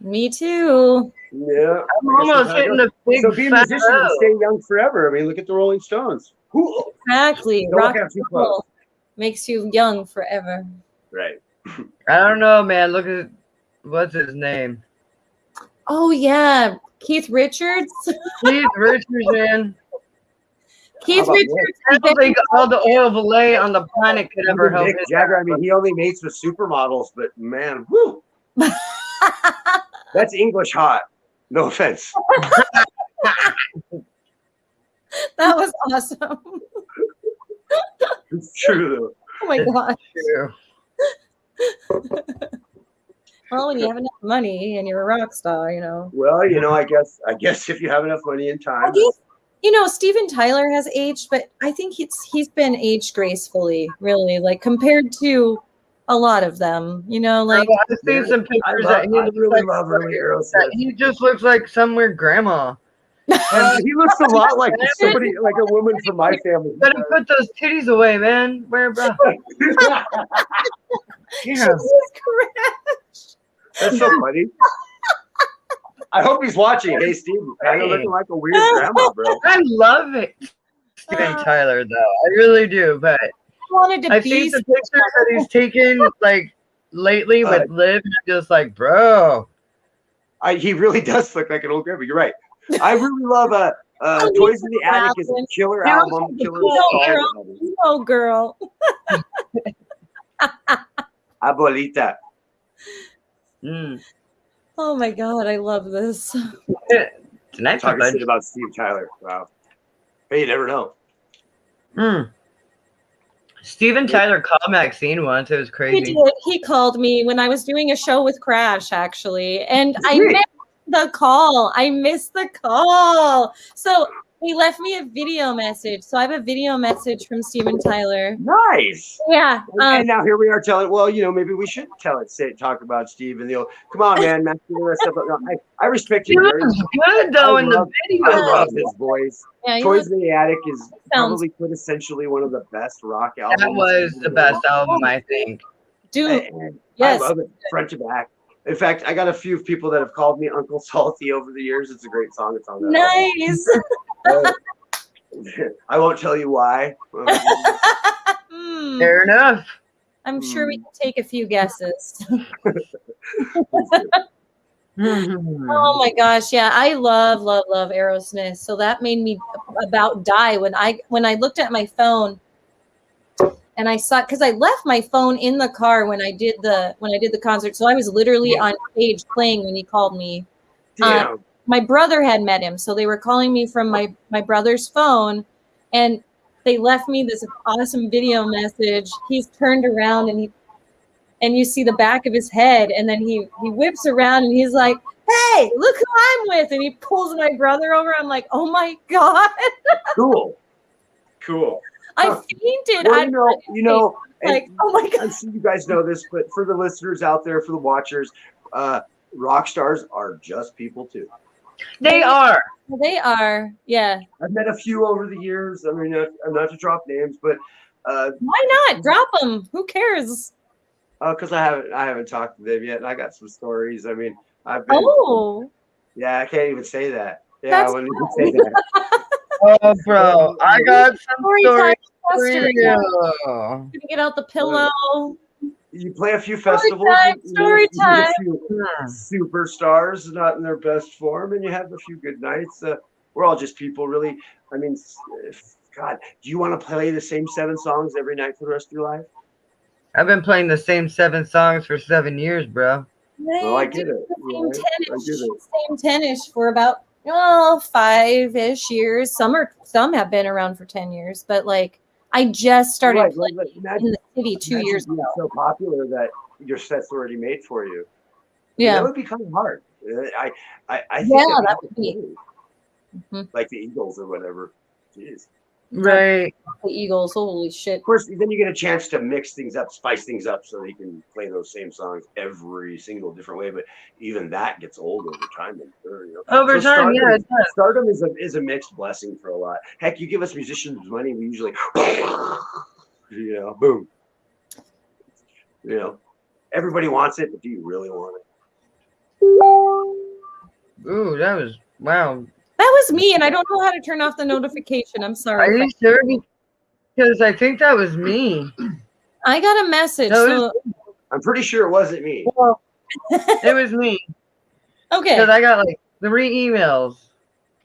Me too. Yeah. I'm almost hitting the big So be a fat musician and O. stay young forever. I mean, look at the Rolling Stones. Exactly. Don't Rock have too and roll close. makes you young forever. Right. I don't know, man. Look at what's his name? Oh yeah, Keith Richards. Keith Richards, man. Keith Richards. I don't think all the oil Valet on the planet could ever help Mick his Jagger. I mean, he only mates with supermodels, but man, whoo. That's English hot. No offense. That was awesome. It's true though. Oh my gosh. True. Well, when you have enough money and you're a rock star, Well, I guess if you have enough money and time. Steven Tyler has aged, but I think he's been aged gracefully, really, like compared to a lot of them. Like I've seen some pictures I really love early Aerosmith. He just looks like somewhere grandma. He looks a lot like somebody, like a woman from my family. Better put those titties away, man. Where, bro? Yeah. That's so funny. I hope he's watching. Hey, Steve, you're kind of looking like a weird grandma, bro. I love it. Steven Tyler, though. I really do. But I've seen some pictures that he's taken, like, lately with Liv, and I'm just like, bro. He really does look like an old grandma. You're right. I really love Toys in the Attic is a killer album. Oh, girl. Abuelita. Oh my God, I love this. Tonight's talking shit about Steve Tyler. Wow. Hey, you never know. Steven Tyler called Maxine once. It was crazy. He did. He called me when I was doing a show with Crash, actually, and I missed the call. So he left me a video message. So I have a video message from Steven Tyler. Nice. Yeah. And now here we are telling. Well, maybe we should talk about Steve and come on, man, Maxine. I respect you. He looks good though in the video. I love his voice. Yeah, Toys in the Attic is probably quintessentially one of the best rock albums. That was the best album, I think. Dude, yes. I love it, front to back. In fact, I got a few people that have called me Uncle Salty over the years. It's a great song. It's on that nice. I won't tell you why. Fair enough. I'm sure we can take a few guesses. Oh my gosh, yeah, I love Aerosmith. So that made me about die when I looked at my phone and I saw, because I left my phone in the car when I did the concert, so I was literally on stage playing when he called me. Damn. My brother had met him, so they were calling me from my brother's phone, and they left me this awesome video message. He's turned around and you see the back of his head, and then he whips around and he's like, "Hey, look who I'm with!" And he pulls my brother over. I'm like, "Oh my God!" Cool. I fainted. Well, like, oh my God. I'm sure you guys know this, but for the listeners out there, for the watchers, rock stars are just people too. They are. They are. Yeah. I've met a few over the years. I mean, not to drop names, but why not drop them? Who cares? Because I haven't talked to them yet, and I got some stories. I mean, I've been. Oh. Yeah, I can't even say that. Yeah, That's I wouldn't even say that. Oh, bro, I got some stories for you. Gonna get out the pillow. You play a few festivals. Story time. Superstars not in their best form, and you have a few good nights. We're all just people, really. I mean, God, do you want to play the same 7 songs every night for the rest of your life? I've been playing the same 7 songs for 7 years, bro. Well, I get it. Same 10-ish for about 5-ish years. Some have been around for 10 years, but like I just started playing in the city 2 years ago. So popular that your set's already made for you. Yeah, that would be kind of hard. I think that would be like the Eagles or whatever. Jeez. Right. The Eagles, holy shit. Of course, then you get a chance to mix things up, spice things up, so you can play those same songs every single different way. But even that gets old over time. Over time, yeah. Stardom is a mixed blessing for a lot. Heck, you give us musicians money, we usually, boom. Everybody wants it, but do you really want it? Ooh, that was wow. That was me, and I don't know how to turn off the notification. I'm sorry. Are you sure? Because I think that was me. I got a message. No, I'm pretty sure it wasn't me. Well, it was me. Okay. Because I got like 3 emails.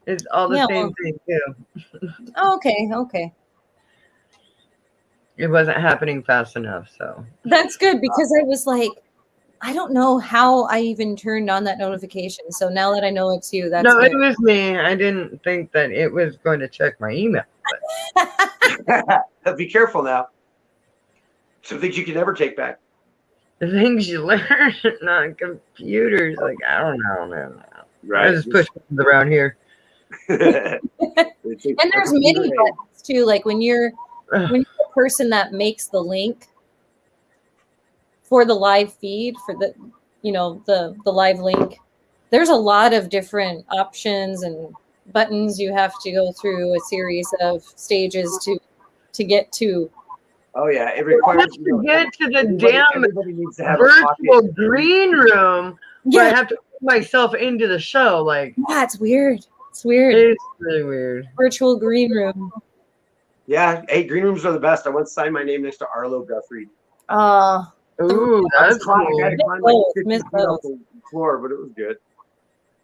It's all the same thing too. Okay. It wasn't happening fast enough, so. That's good, because I was like, I don't know how I even turned on that notification. So now that I know it's you, that's good. It was me. I didn't think that it was going to check my email. Be careful now. Some things you can never take back. The things you learn on computers, like I don't know, man. Right. I just push buttons around here. And there's many buttons too. Like when you're the person that makes the link for the live feed, for the the live link, there's a lot of different options and buttons you have to go through a series of stages to get to. Oh yeah, it requires to get to the damn virtual green room where I have to put myself into the show. Like, yeah, it's weird. It's weird. It's really weird. Virtual green room. Yeah, hey, green rooms are the best. I once signed my name next to Arlo Guthrie. Ooh, that's cool. I had to climb like 50 feet off the floor, but it was good.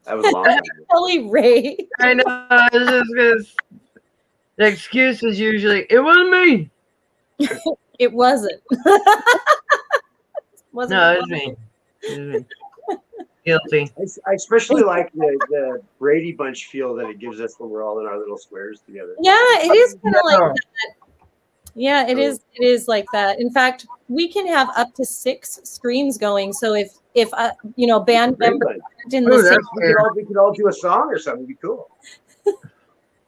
That was long. Kelly Ray. I know. I was just gonna. The excuse is usually, it wasn't me. It wasn't. No, it was me. Guilty. I especially like the Brady Bunch feel that it gives us when we're all in our little squares together. Yeah, it is kind of like that. Yeah, it is. It is like that. In fact, we can have up to 6 screens going. So if band members in the same, we could all do a song or something. It'd be cool.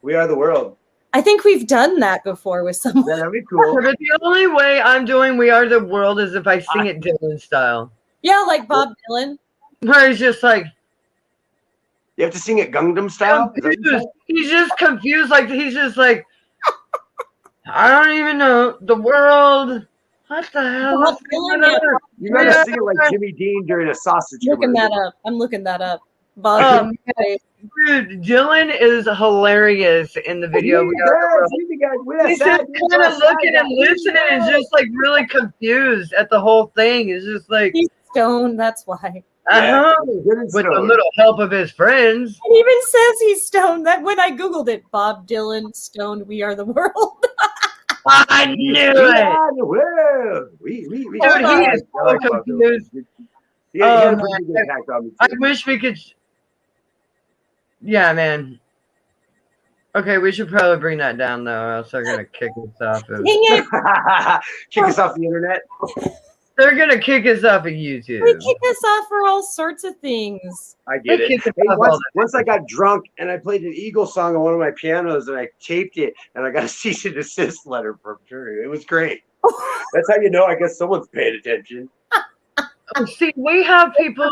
We Are the World. I think we've done that before with someone. Yeah, that'd be cool. But the only way I'm doing We Are the World is if I sing it Dylan style. Yeah, like Bob Dylan. Where he's just like, you have to sing it Gangnam style. He's just confused. Like he's just like, I don't even know the world. What the hell? You gotta sing it like Jimmy Dean during a sausage. Looking that up. I'm looking that up. Bob dude, Dylan is hilarious in the video. He's just kind of looking and listening and just like really confused at the whole thing. It's just like he's stoned. That's why. With a little help of his friends. It even says he's stoned. That when I googled it, Bob Dylan stoned We Are the World. I knew it. Whoa. We Dude, he is so confused. He had a pretty big impact on me, too. I wish we could. Yeah, man. Okay, we should probably bring that down though, or else they're gonna kick us off of. Dang it. Kick us off the internet. They're gonna kick us off of They YouTube. kick us off for all sorts of things. I get They it. kick us Hey, off all the once I got drunk and I played an Eagle song on one of my pianos and I taped it and I got a cease and desist letter from her. It was great. That's how you know. I guess someone's paying attention. See, we have people.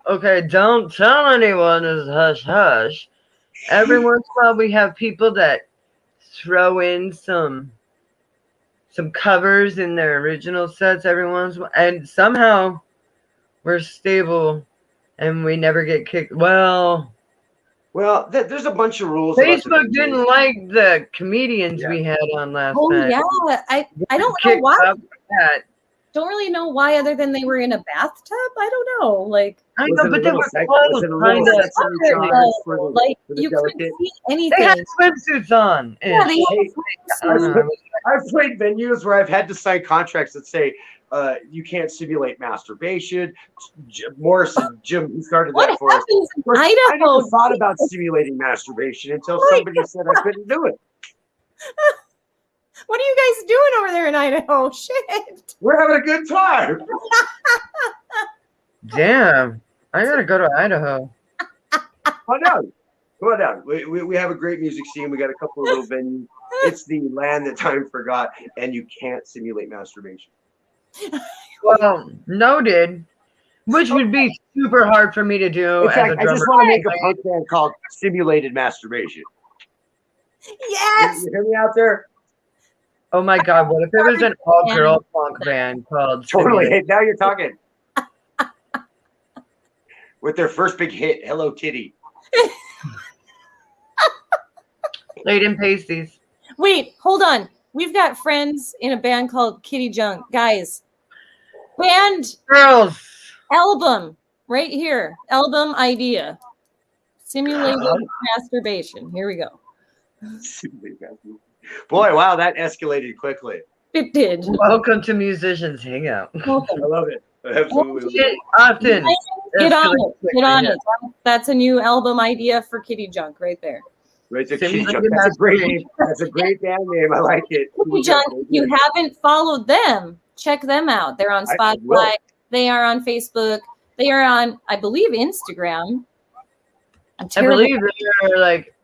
Okay, don't tell anyone. Is hush hush. Every once in a while, we have people that throw in some covers in their original sets every once in a while, and somehow we're stable and we never get kicked. Well, there's a bunch of rules. Facebook didn't like the comedians we had on last night. Yeah, I don't know Kicked why. up with that. Don't really know why, other than they were in a bathtub. I don't know. Like, I Was know, it but a they little were sex- close, was it a little kind of. sexually charged for the- like for the you couldn't delicate? see They anything. had swimsuits on. Yeah, they Hey, I don't know. I've played venues where I've had to sign contracts that say you can't simulate masturbation. Morrison, Jim, who started What that for us. happens in Of course, I Idaho? never thought about simulating masturbation until somebody said I couldn't do it. What are you guys doing over there in Idaho? Shit. We're having a good time. Damn, I gotta go to Idaho. Come on down. Come on down. We have a great music scene. We got a couple of little venues. It's the land that time forgot, and you can't simulate masturbation. Well, noted. Which would be super hard for me to do In as a fact, I drummer. just want to make a punk band called Simulated Masturbation. Yes. You hear me out there? Oh my god, what if it was an all-girl punk band called Totally. Simulated? Hey, now you're talking. With their first big hit, Hello Kitty. Laden Pasties. Wait, hold on. We've got friends in a band called Kitty Junk. Guys, band Girls. album right here. Album idea. Simulated masturbation. Here we go. Boy, wow, that escalated quickly. It did. Welcome to Musicians Hangout. I love it. Absolutely. Shit, often. Get on escalates it. Get on quickly. it. That's a new album idea for Kitty Junk right there. Right there, Simulated Kitty Junk. That's a great name. masturbation. That's a great band name. I like it. Kitty Junk, if you haven't followed them, check them out. They're on I will. Spotify. They are on Facebook. They are on, I believe, Instagram. I'm I terrible. believe they're like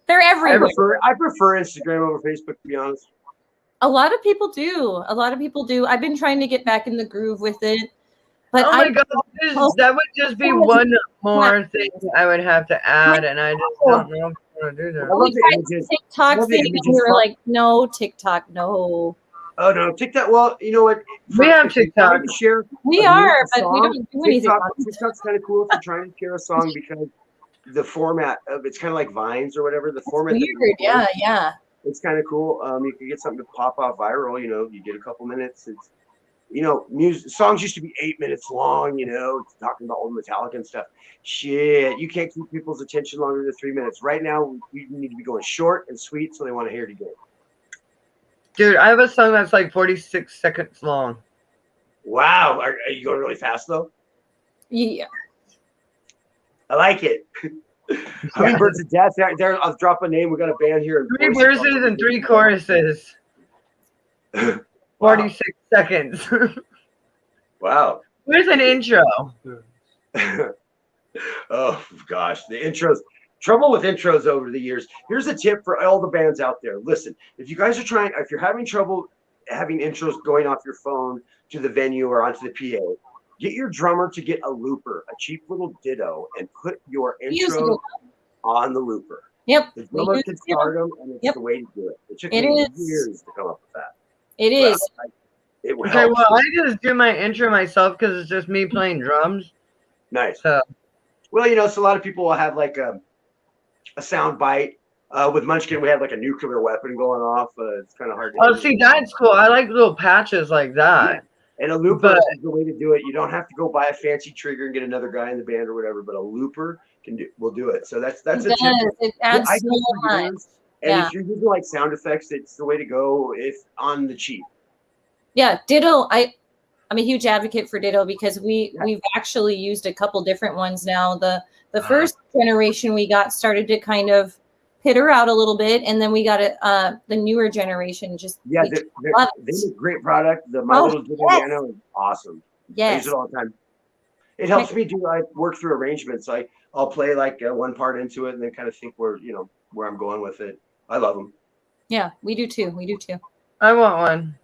They're everywhere. I prefer Instagram over Facebook, to be honest. A lot of people do. A lot of people do. I've been trying to get back in the groove with it. But oh my god, that would just be one more thing I would have to add, and I just don't know if I want to do I that. love we the tried the images. TikTok love the thing and images. we were like, no, TikTok, no. Oh no, TikTok. Well, you know what? We have if you're trying TikTok. to share We a are, music but we song, don't do anything. TikTok's kind of cool if you're trying to share a song because the format of it's kind of like Vines or whatever. The format. that Weird, they record, yeah. It's kind of cool. You can get something to pop off viral. You know, you get a couple minutes. It's, you know, songs used to be 8 minutes long. You know, talking about old Metallica and stuff. Shit, you can't keep people's attention longer than 3 minutes. Right now, we need to be going short and sweet, so they want to hear it again. Dude, I have a song that's like 46 seconds long. Wow, are you going really fast though? Yeah. I like it. Hummingbirds of Death. There, I'll drop a name. We got a band here. 3 verses and 3 choruses. 46 seconds. Wow. Where's an intro? Oh gosh, the intros. Trouble with intros over the years. Here's a tip for all the bands out there. Listen, if you guys are trying, if you're having trouble having intros going off your phone to the venue or onto the PA, get your drummer to get a looper, a cheap little ditto, and put your intro on the looper. Yep. The drummer can start them, and it's the way to do it. It took me years to come up with that. It is. It will Okay, help. well, I just do my intro myself because it's just me playing drums. Nice. So, well, you know, so a lot of people will have like a sound bite. With Munchkin, we had like a nuclear weapon going off. It's kind of hard to oh, see, that's cool. I like little patches like that. Yeah. And a looper is the way to do it. You don't have to go buy a fancy trigger and get another guy in the band or whatever, but a looper will do it. So that's a tip. It adds so much. And if you're using like sound effects, it's the way to go if on the cheap. Yeah, Ditto. I'm a huge advocate for Ditto because we've actually used a couple different ones now. The first generation we got started to kind of pitter out a little bit, and then we got the newer generation just they're a great product. The My Little Ditto Nano is awesome. I use it all the time. It helps me I work through arrangements. I'll play like one part into it and then kind of think where I'm going with it. I love them. Yeah, we do too. I want one.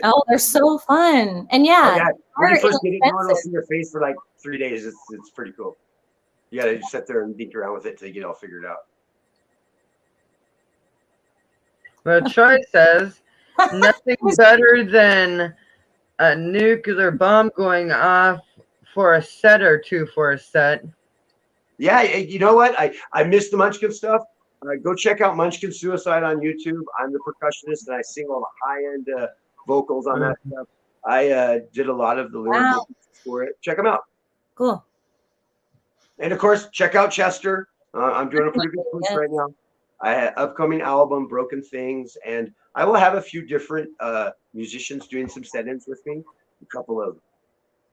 Oh, they're so fun. And when you first get it, no one will see your face for like 3 days. It's pretty cool. You gotta just sit there and dink around with it till you get it all figured out. Well, Troy says nothing better than a nuclear bomb going off for a set or two for a set. Yeah, you know what? I missed the Munchkin stuff. Go check out Munchkin Suicide on YouTube. I'm the percussionist and I sing all the high-end vocals on that stuff. I did a lot of the lyrical for it. Check them out. Cool. And of course, check out Chester. I'm doing a pretty good push right now. I have upcoming album, Broken Things, and I will have a few different musicians doing some set-ins with me. A couple of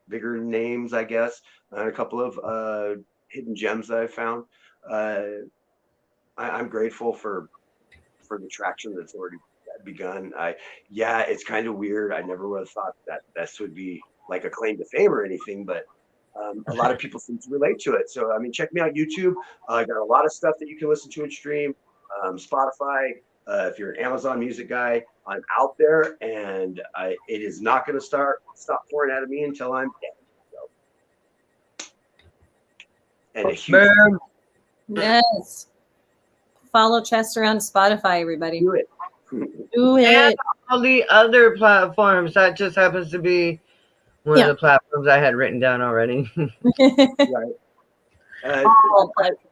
bigger names, I guess, and a couple of hidden gems that I found. I'm grateful for the traction that's already begun. It's kind of weird. I never would have thought that this would be like a claim to fame or anything, but a lot of people seem to relate to it. So, I mean, check me out YouTube. I got a lot of stuff that you can listen to and stream. Spotify. If you're an Amazon Music guy, I'm out there, and it is not going to stop pouring out of me until I'm dead. So. And a huge yes. Follow Chester on Spotify, everybody. Do it. Do it. And all the other platforms. That just happens to be one of the platforms I had written down already. Right.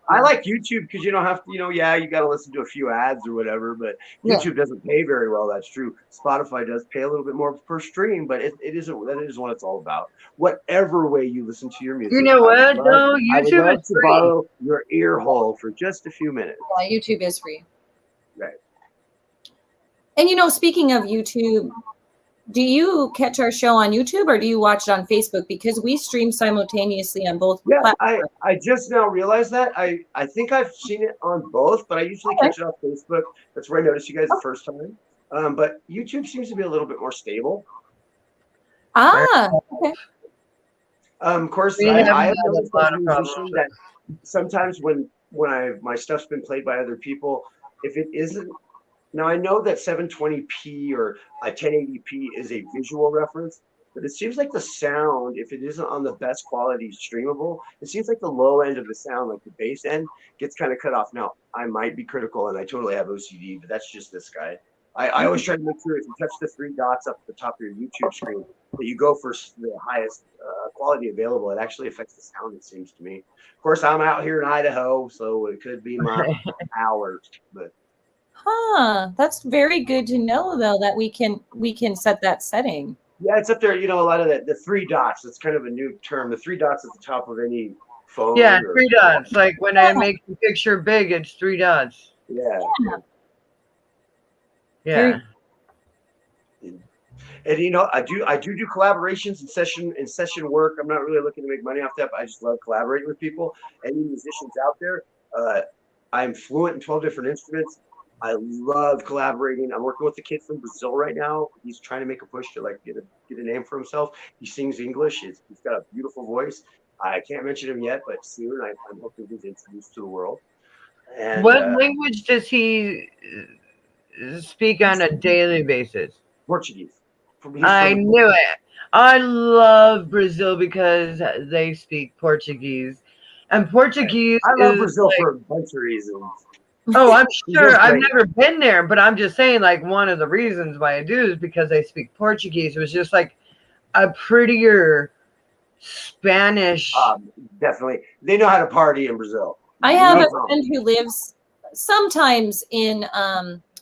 I like YouTube because you don't have to, you got to listen to a few ads or whatever, but YouTube doesn't pay very well. That's true. Spotify does pay a little bit more per stream, but that isn't what it's all about. Whatever way you listen to your music. You know what? No, YouTube is free. Borrow your ear hole for just a few minutes. Yeah, YouTube is free. Right. And speaking of YouTube, do you catch our show on YouTube or do you watch it on Facebook? Because we stream simultaneously on both platforms. I just now realized that. I think I've seen it on both, but I usually catch it on Facebook. That's where I noticed you guys the first time. But YouTube seems to be a little bit more stable. Okay. Of course, I have noticed as a musician that sometimes when my stuff's been played by other people, if it isn't. Now, I know that 720p or a 1080p is a visual reference, but it seems like the sound, if it isn't on the best quality streamable, it seems like the low end of the sound, like the bass end, gets kind of cut off. Now, I might be critical, and I totally have OCD, but that's just this guy. I always try to make sure if you touch the three dots up at the top of your YouTube screen, that you go for the highest quality available. It actually affects the sound, it seems to me. Of course, I'm out here in Idaho, so it could be my hours, but... That's very good to know, though, that we can set that setting. Yeah, it's up there. A lot of the three dots. It's kind of a new term. The three dots at the top of any phone. Yeah, three dots. Like when I make the picture big, it's three dots. Yeah. Yeah. And I do collaborations and session work. I'm not really looking to make money off that, but I just love collaborating with people. Any musicians out there? I'm fluent in 12 different instruments. I love collaborating. I'm working with a kid from Brazil right now. He's trying to make a push to get a name for himself. He sings English. He's got a beautiful voice. I can't mention him yet, but soon I'm hoping he's introduced to the world. And, what language does he speak on a daily basis? Portuguese. I knew it. I love Brazil because they speak Portuguese. And Portuguese I love Brazil for a bunch of reasons. Oh, I'm sure. I've never been there, but I'm just saying, one of the reasons why I do is because they speak Portuguese. It was just like a prettier Spanish. Definitely. They know how to party in Brazil. I have a friend who lives sometimes in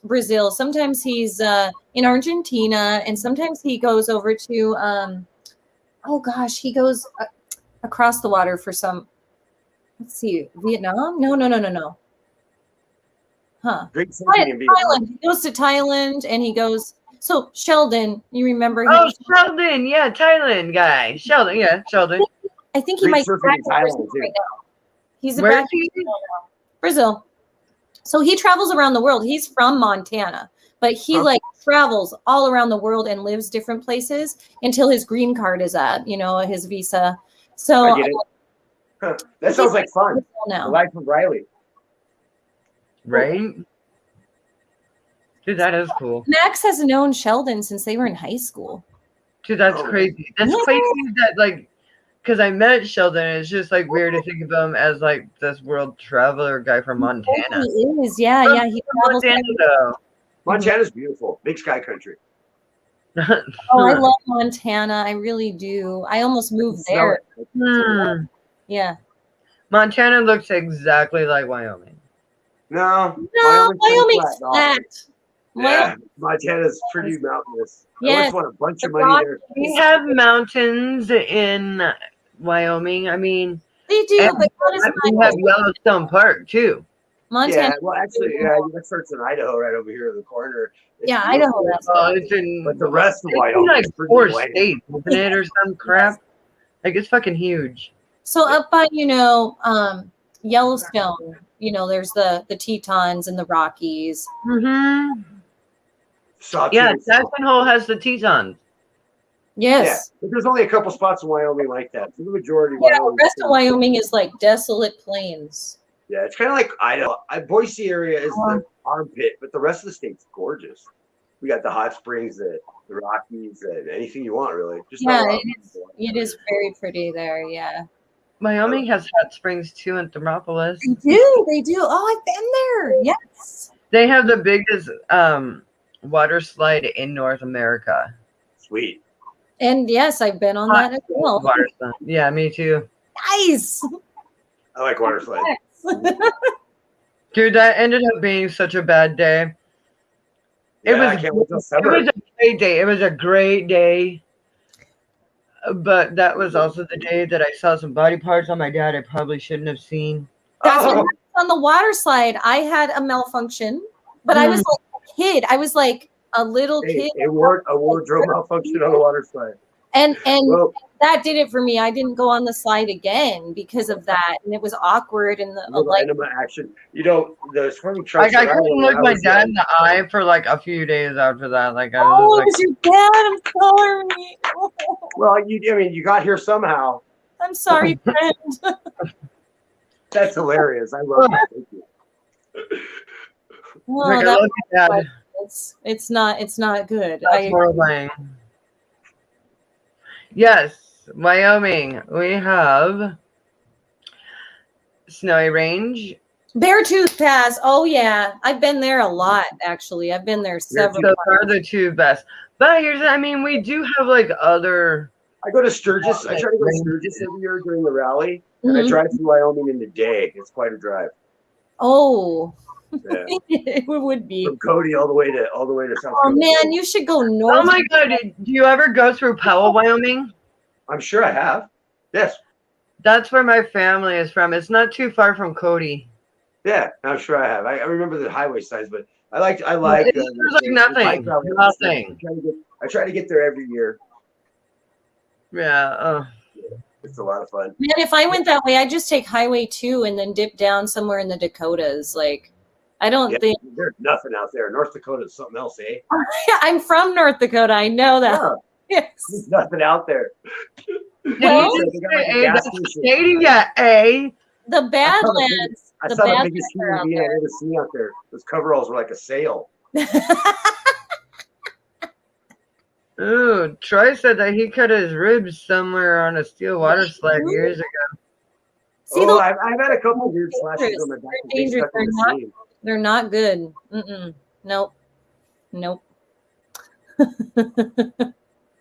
Brazil. Sometimes he's in Argentina, and sometimes he goes over to, he goes across the water for some, let's see, Vietnam? No. Huh. Great surfing in Vietnam. Thailand. He goes to Thailand and he goes. So Sheldon, you remember? Oh, Sheldon, yeah, Thailand guy. Sheldon, yeah, Sheldon. I think he Great might be surfing back in in Brazil Thailand too. right now. He's Where back is he? in Brazil. So he travels around the world. He's from Montana, but he like travels all around the world and lives different places until his green card is up, his visa. So I get it. Huh. That sounds like fun. The now. life of Riley. Right? Dude, that is cool. Max has known Sheldon since they were in high school. Dude, that's crazy. That's crazy that, like, because I met Sheldon, and it's just, like, weird to think of him as, like, this world traveler guy from Montana. He is, yeah. He travels Montana, though. Montana's beautiful. Big sky country. Oh, I love Montana. I really do. I almost moved there. Yeah. Montana looks exactly like Wyoming. No, Wyoming's flat. Yeah, Montana's pretty mountainous. Yes. I always want a bunch of money there. We have mountains in Wyoming. I mean, they do, but not as we much. have Yellowstone Park too. Montana. Yeah, well, actually, that starts in Idaho, right over here in the corner. Yeah, Idaho. It's in. But the rest of It's Wyoming like is pretty 4 bland. states, isn't it, or some crap? Like it's fucking huge. So up by Yellowstone, there's the Tetons and the Rockies. Mm-hmm. Yeah, Jackson Hole has the Tetons. Yes. Yeah, but there's only a couple spots in Wyoming like that. So the majority. Yeah, the rest of Wyoming is like desolate plains. Yeah, it's kind of like Idaho. Boise area is the armpit, but the rest of the state's gorgeous. We got the hot springs, the Rockies, anything you want, really. Just it is very pretty there. Yeah. Wyoming has hot springs too in Thermopolis. They do. Oh, I've been there. Yes. They have the biggest water slide in North America. Sweet. And yes, I've been on that as well. Water slide. Yeah, me too. Nice. I like water slides. Dude, that ended up being such a bad day. It was a great day. It was a great day. But that was also the day that I saw some body parts on my dad I probably shouldn't have seen. That's what happened on the water slide. I had a malfunction, but I was like a kid. I was like a little kid. A wardrobe malfunction on the water slide. And that did it for me. I didn't go on the slide again because of that, and it was awkward. And the enema action. The swimming trunks. I couldn't look my dad in the eye for like a few days after that. Like, I was it was your dad? I'm sorry. Well, you got here somehow. I'm sorry, friend. That's hilarious. I love that. Thank you. Well, it's not good. That's horrifying. Yes, Wyoming. We have Snowy Range. Beartooth Pass. Oh yeah, I've been there a lot. Actually, I've been there several times. Those are the two best. But we do have like other. I go to Sturgis. I try to go to Sturgis every year during the rally, and I drive through Wyoming in the day. It's quite a drive. Oh. Yeah. It would be from Cody all the way to South. Oh man, you should go north. Oh my god, do you ever go through Powell, Wyoming? I'm sure I have. Yes. That's where my family is from. It's not too far from Cody. Yeah, I'm sure I have. I remember the highway signs, but I like. There's like nothing. Nothing. I try to get there every year. Yeah. It's a lot of fun. Man, if I went that way, I'd just take Highway 2 and then dip down somewhere in the Dakotas. Like, I don't think there's nothing out there. North Dakota is something else, eh? I'm from North Dakota. I know that. Yeah. Yes. There's nothing out there. Well, the Badlands. I saw the biggest human being I've ever seen out there. Those coveralls were like a sail. Ooh, Troy said that he cut his ribs somewhere on a steel water slide years ago. See, I've had a couple of weird slashes on my back. They're not good. Nope.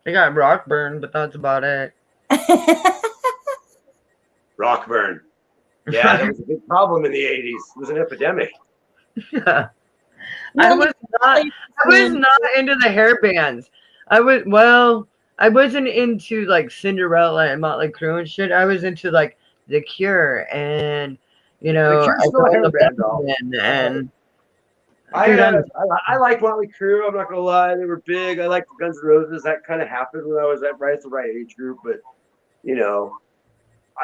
I got rock burn, but that's about it. Rock burn. Yeah, that was a big problem in the 80s. It was an epidemic. Yeah. I was not into the hair bands. I wasn't into like Cinderella and Motley Crue and shit. I was into like The Cure and The Cure's still a hair band, though. and Dude, I like Motley Crue. I'm not gonna lie, they were big. I like Guns N' Roses. That kind of happened when I was at the right age group. But you know,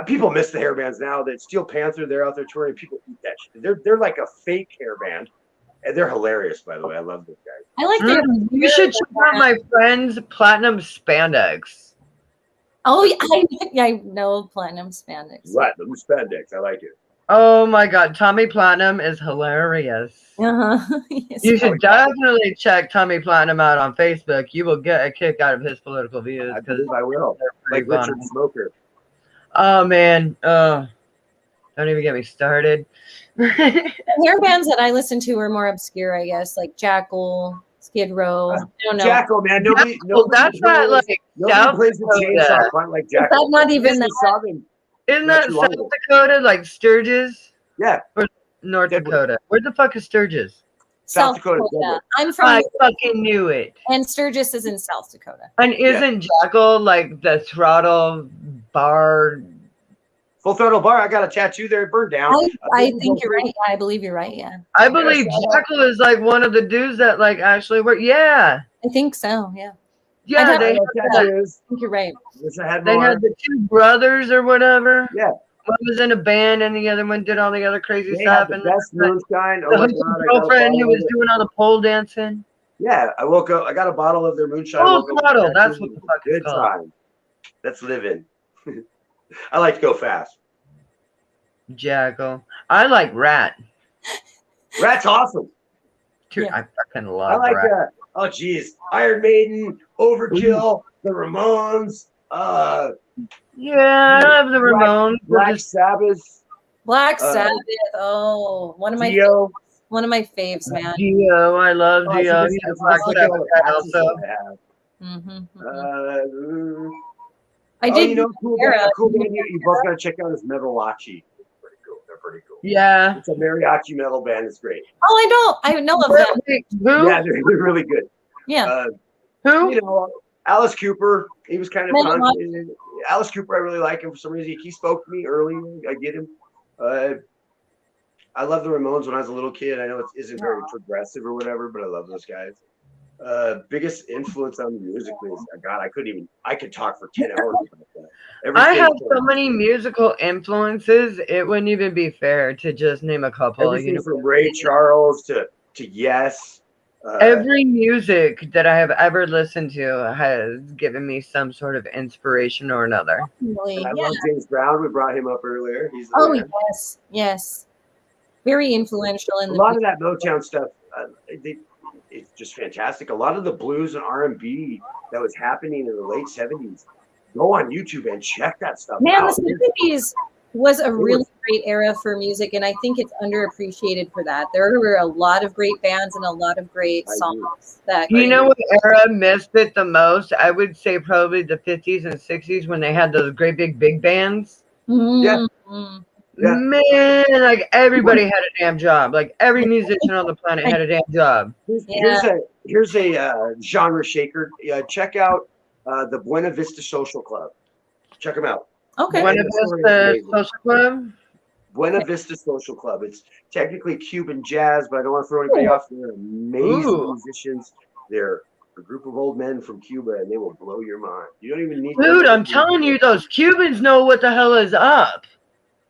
people miss the hair bands now. That Steel Panther, they're out there touring. People eat that shit. They're like a fake hair band, and they're hilarious. By the way, I love those guys. I like their. you should check out my friend's Platinum Spandex. Oh, I know Platinum Spandex. What the spandex? I like it. Oh my God, Tommy Platinum is hilarious. Yes. You should definitely check Tommy Platinum out on Facebook. You will get a kick out of his political views. I believe I will. Like Richard Smoker. Oh man, don't even get me started. The hair bands that I listen to are more obscure, I guess, like Jackal, Skid Row. I don't know. Jackal, man. Nobody that's not like nobody plays the chainsaw quite like Jackal. That's not even that. Isn't that South Dakota, like Sturgis? Yeah. Or North Dakota? Where the fuck is Sturgis? South Dakota. I'm from. I fucking knew it. And Sturgis is in South Dakota. And isn't Jackal like the Throttle Bar? Full Throttle Bar. I got a tattoo there. It burned down. I think you're right. Yeah, I believe you're right. Yeah. I believe Jackal is like one of the dudes that like actually work. Yeah. I think so. Yeah. Yeah, they had tattoos. I think you're right. They had the two brothers or whatever. Yeah. One was in a band and the other one did all the other crazy stuff. And best moonshine. Oh my God, girlfriend who was doing all the pole dancing. Yeah, I woke up. I got a bottle of their moonshine. Oh, bottle. That's what the fuck it's called. Good time. That's living. I like to go fast. Jackal. I like Rat. Rat's awesome. Dude, yeah. I fucking love I like Rat. that. Oh, geez. Iron Maiden, Overkill, the Ramones. Yeah, I love the Ramones. Black Sabbath. Black Sabbath. Oh, one of my faves, man. Dio, I love Dio. Black Sabbath also. I did. You know, cool band you both gotta check out is Metalachi. They're pretty cool. Yeah. It's a mariachi metal band. It's great. Oh, I know of them. Who? Yeah, they're really good. Yeah. Who? You know, Alice Cooper. He was kind of fun. Alice Cooper, I really like him for some reason. He spoke to me early. I get him. I love the Ramones when I was a little kid. I know it isn't very progressive or whatever, but I love those guys. Biggest influence on me musically is God. I could talk for 10 hours about that. I have so many musical influences. It wouldn't even be fair to just name a couple. Everything from Ray Charles to Yes. Every music that I have ever listened to has given me some sort of inspiration or another. I love James Brown. We brought him up earlier. He's yes. Very influential in a lot of that Motown stuff. It's just fantastic. A lot of the blues and R&B that was happening in the late 70s. Go on YouTube and check that stuff out. The 70s was a really great era for music, and I think it's underappreciated for that. There were a lot of great bands and a lot of great songs. You know what era missed it the most? I would say probably the 50s and 60s when they had those great big bands. Yeah. Man, like everybody had a damn job. Like every musician on the planet had a damn job. Here's a genre shaker. Check out the Buena Vista Social Club. Check them out. Okay. Buena Vista Social Club? Buena Vista Social Club. It's technically Cuban jazz, but I don't want to throw anybody off. They're amazing musicians. They're a group of old men from Cuba, and they will blow your mind. You don't even need. Dude, I'm telling you, those Cubans know what the hell is up.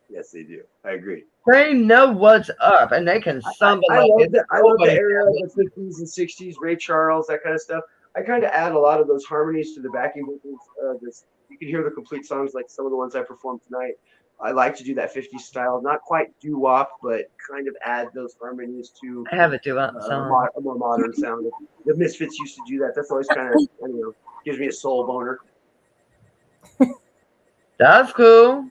Yes, they do. I agree. They know what's up, and they can samba. I love the era of the 50s and 60s, Ray Charles, that kind of stuff. I kind of add a lot of those harmonies to the backing vocals. You can hear the complete songs like some of the ones I performed tonight. I like to do that 50s style, not quite doo-wop, but kind of add those harmonies to I have a doo-wop song. A more modern sound. The Misfits used to do that. That's always kind of, gives me a soul boner. That's cool.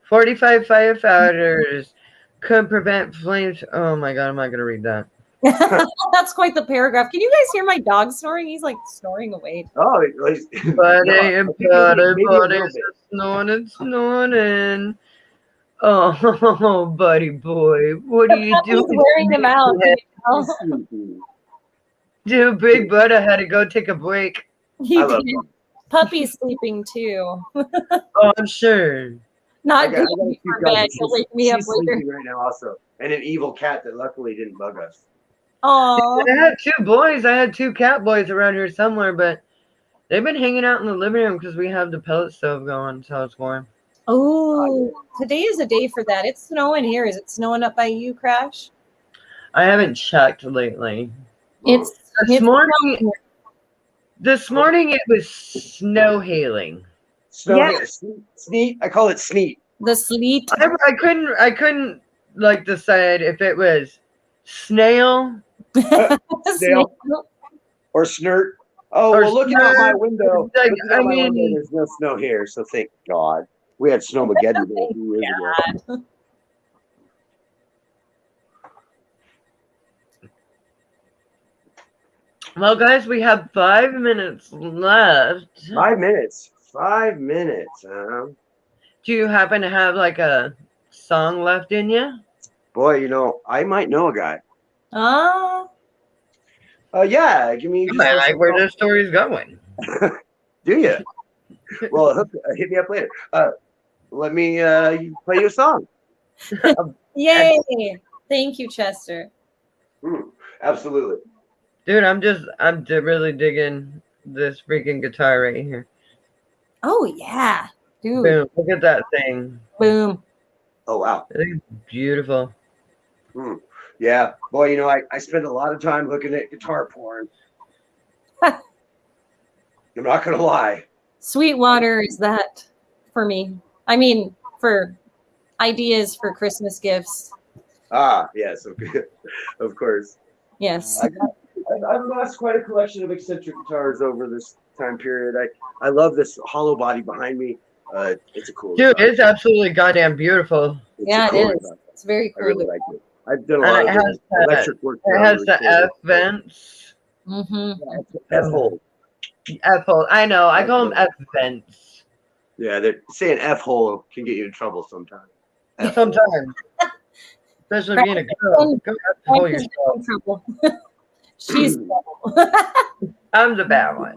45 firefighters could prevent flames. Oh my God, I'm not going to read that. That's quite the paragraph. Can you guys hear my dog snoring? He's like snoring away. Oh, snoring. Oh, buddy boy, what are you doing? He's wearing him out. Dude, Big Buddha had to go take a break. He did. Puppy's sleeping too. Oh, I'm sure. Not good for bed. He'll wake me up later. Right now, also, and an evil cat that luckily didn't bug us. Oh. I had 2 boys. I had 2 cat boys around here somewhere, but they've been hanging out in the living room because we have the pellet stove going, so it's warm. Oh, today is a day for that. It's snowing here. Is it snowing up by you, Crash? I haven't checked lately. It's This morning, it was snow hailing. Snow, sneet. I call it sneet. The sleet. I couldn't like decide if it was snail Snail or snert. Oh, or well, looking out my snurf. window, Like, looking out my window, there's no snow here. So thank God. We had Snowmageddon there a few years ago. well, guys, we have 5 minutes left. 5 minutes. 5 minutes. Do you happen to have like a song left in you? Boy, you know, I might know a guy. Yeah, give me. I like where this story's going. Do you? Well, hit me up later. Let me play you a song. Yay! Thank you, Chester. Absolutely. Dude, I'm really digging this freaking guitar right here. Oh yeah, dude. Boom! Look at that thing. Boom. Oh wow. I think it's beautiful. Yeah, boy, you know, I spend a lot of time looking at guitar porn. I'm not gonna lie. Sweetwater is that for me. I mean, for ideas for Christmas gifts. Yes, of course. Yes. I've amassed quite a collection of eccentric guitars over this time period. I love this hollow body behind me. It's a cool Dude, guitar. it's absolutely goddamn beautiful. Yeah, it is. Guitar. It's very cool. I really like it. I've done a lot of electric work. It has the F vents. F hole. F hole. I know. I call them F vents. Yeah, they're saying F hole can get you in trouble sometimes. Sometimes. Especially being a girl. Go F hole yourself. Trouble. She's I'm the bad one.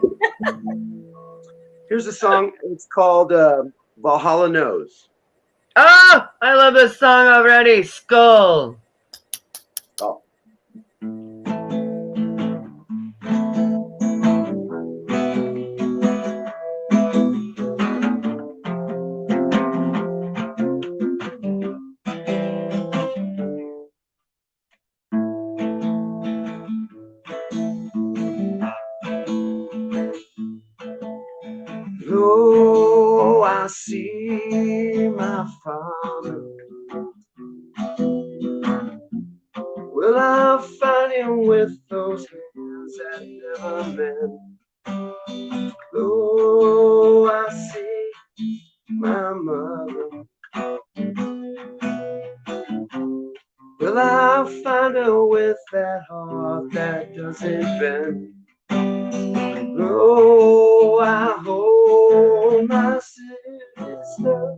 Here's a song. It's called Valhalla Knows. Oh, I love this song already. Skull. Oh. Oh, I see my father. Will I find him with those hands that never mend? Oh, I see my mother. Will I find her with that heart that doesn't bend? Oh, I hold my sister.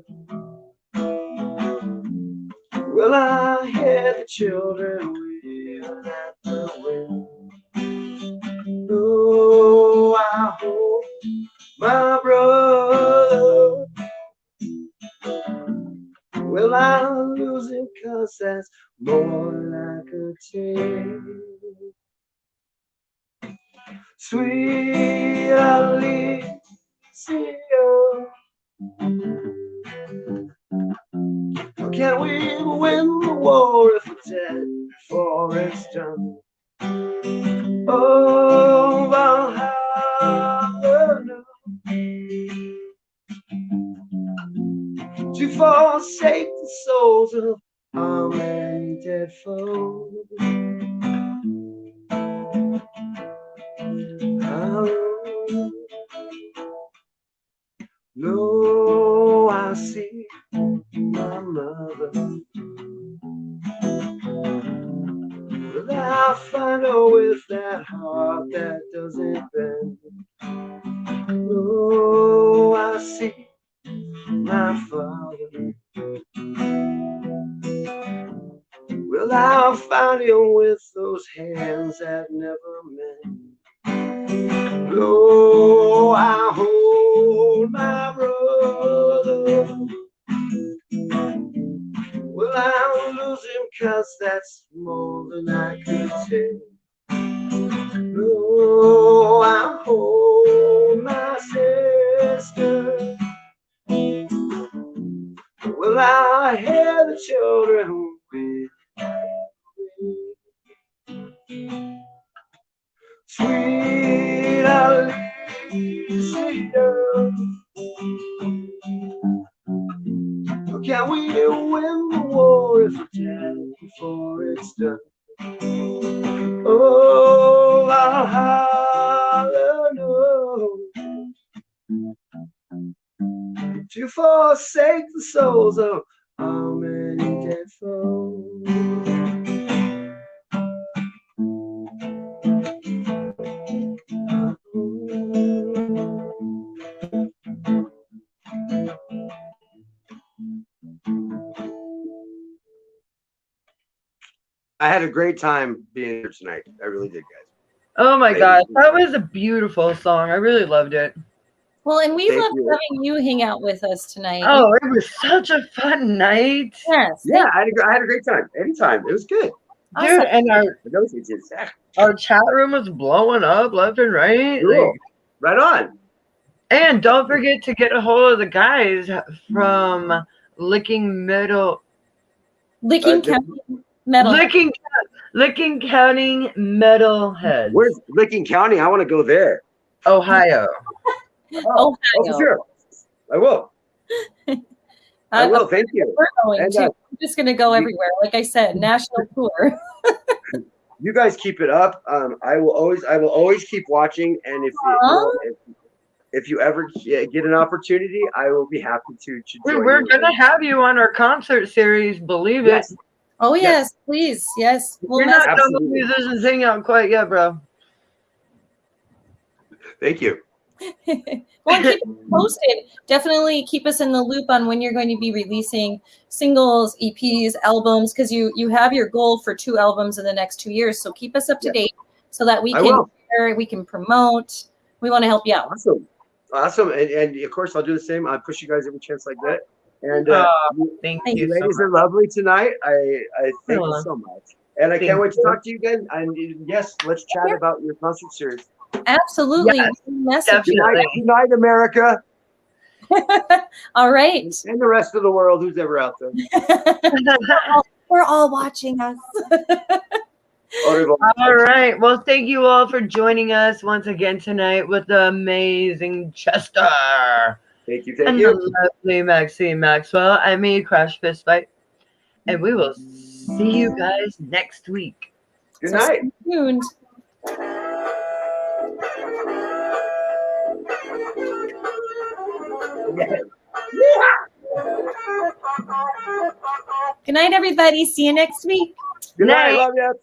Will I hear the children wail at the wind? Oh, I hold my brother. Will I lose him? 'Cause that's more like a tale. Sweet Alicia, how can we win the war if we're dead before it's done? Oh, Valhalla, no. To forsake the souls of our many dead foes. No, I see my mother. Will I find her with that heart that doesn't bend? No, I see my father. Will I find him with those hands that never mend? Oh, I hold my brother. Will I lose him? 'Cause that's more than I could take. I hear the children weep. Sweet Alicia, can we win the war if we can before it's done? Oh, I'll holler no to forsake the souls of how many dead foes. I had a great time being here tonight. I really did, guys. Oh my gosh, that was a beautiful song. I really loved it. Well, and we Thank loved you. having you hang out with us tonight. Oh, it was such a fun night. Yes. Yeah, I had a great time. Anytime. It was good. Dude, Awesome. and Those are just our chat room was blowing up left and right. cool. Like, Right on. and don't forget to get a hold of the guys from Licking Metal. Licking County Metal. Licking County Metalheads. Where's Licking County? I want to go there. Ohio. Oh, for sure. I will. I will. Thank you. We're going And, to. I'm just going to go everywhere. Like I said, national tour. You guys keep it up. I will always keep watching. And if you ever get an opportunity, I will be happy to join We're you. gonna have you on our concert series. Believe Yes. it. Oh yes, please, yes. We're not done with Musicians Hangout quite yet, bro. Thank you. Well, keep us posted. Definitely keep us in the loop on when you're going to be releasing singles, EPs, albums, because you have your goal for 2 albums in the next 2 years. So keep us up to date so that we can share, we can promote. We want to help you out. Awesome. And of course I'll do the same. I'll push you guys every chance like that. And thank you you ladies so are lovely tonight. I thank you so much. And I can't wait to talk to you again. And yes, let's chat about your concert series. Absolutely. Yes, definitely. Good night, America. All right. And the rest of the world, who's ever out there. We're all watching us. All right. Well, thank you all for joining us once again tonight with the amazing Chester. Thank you. And the lovely Maxine Maxwell. I mean, Crash Fist Fight. And we will see you guys next week. Good night. Stay tuned. Good night, everybody. See you next week. Good night. Love you.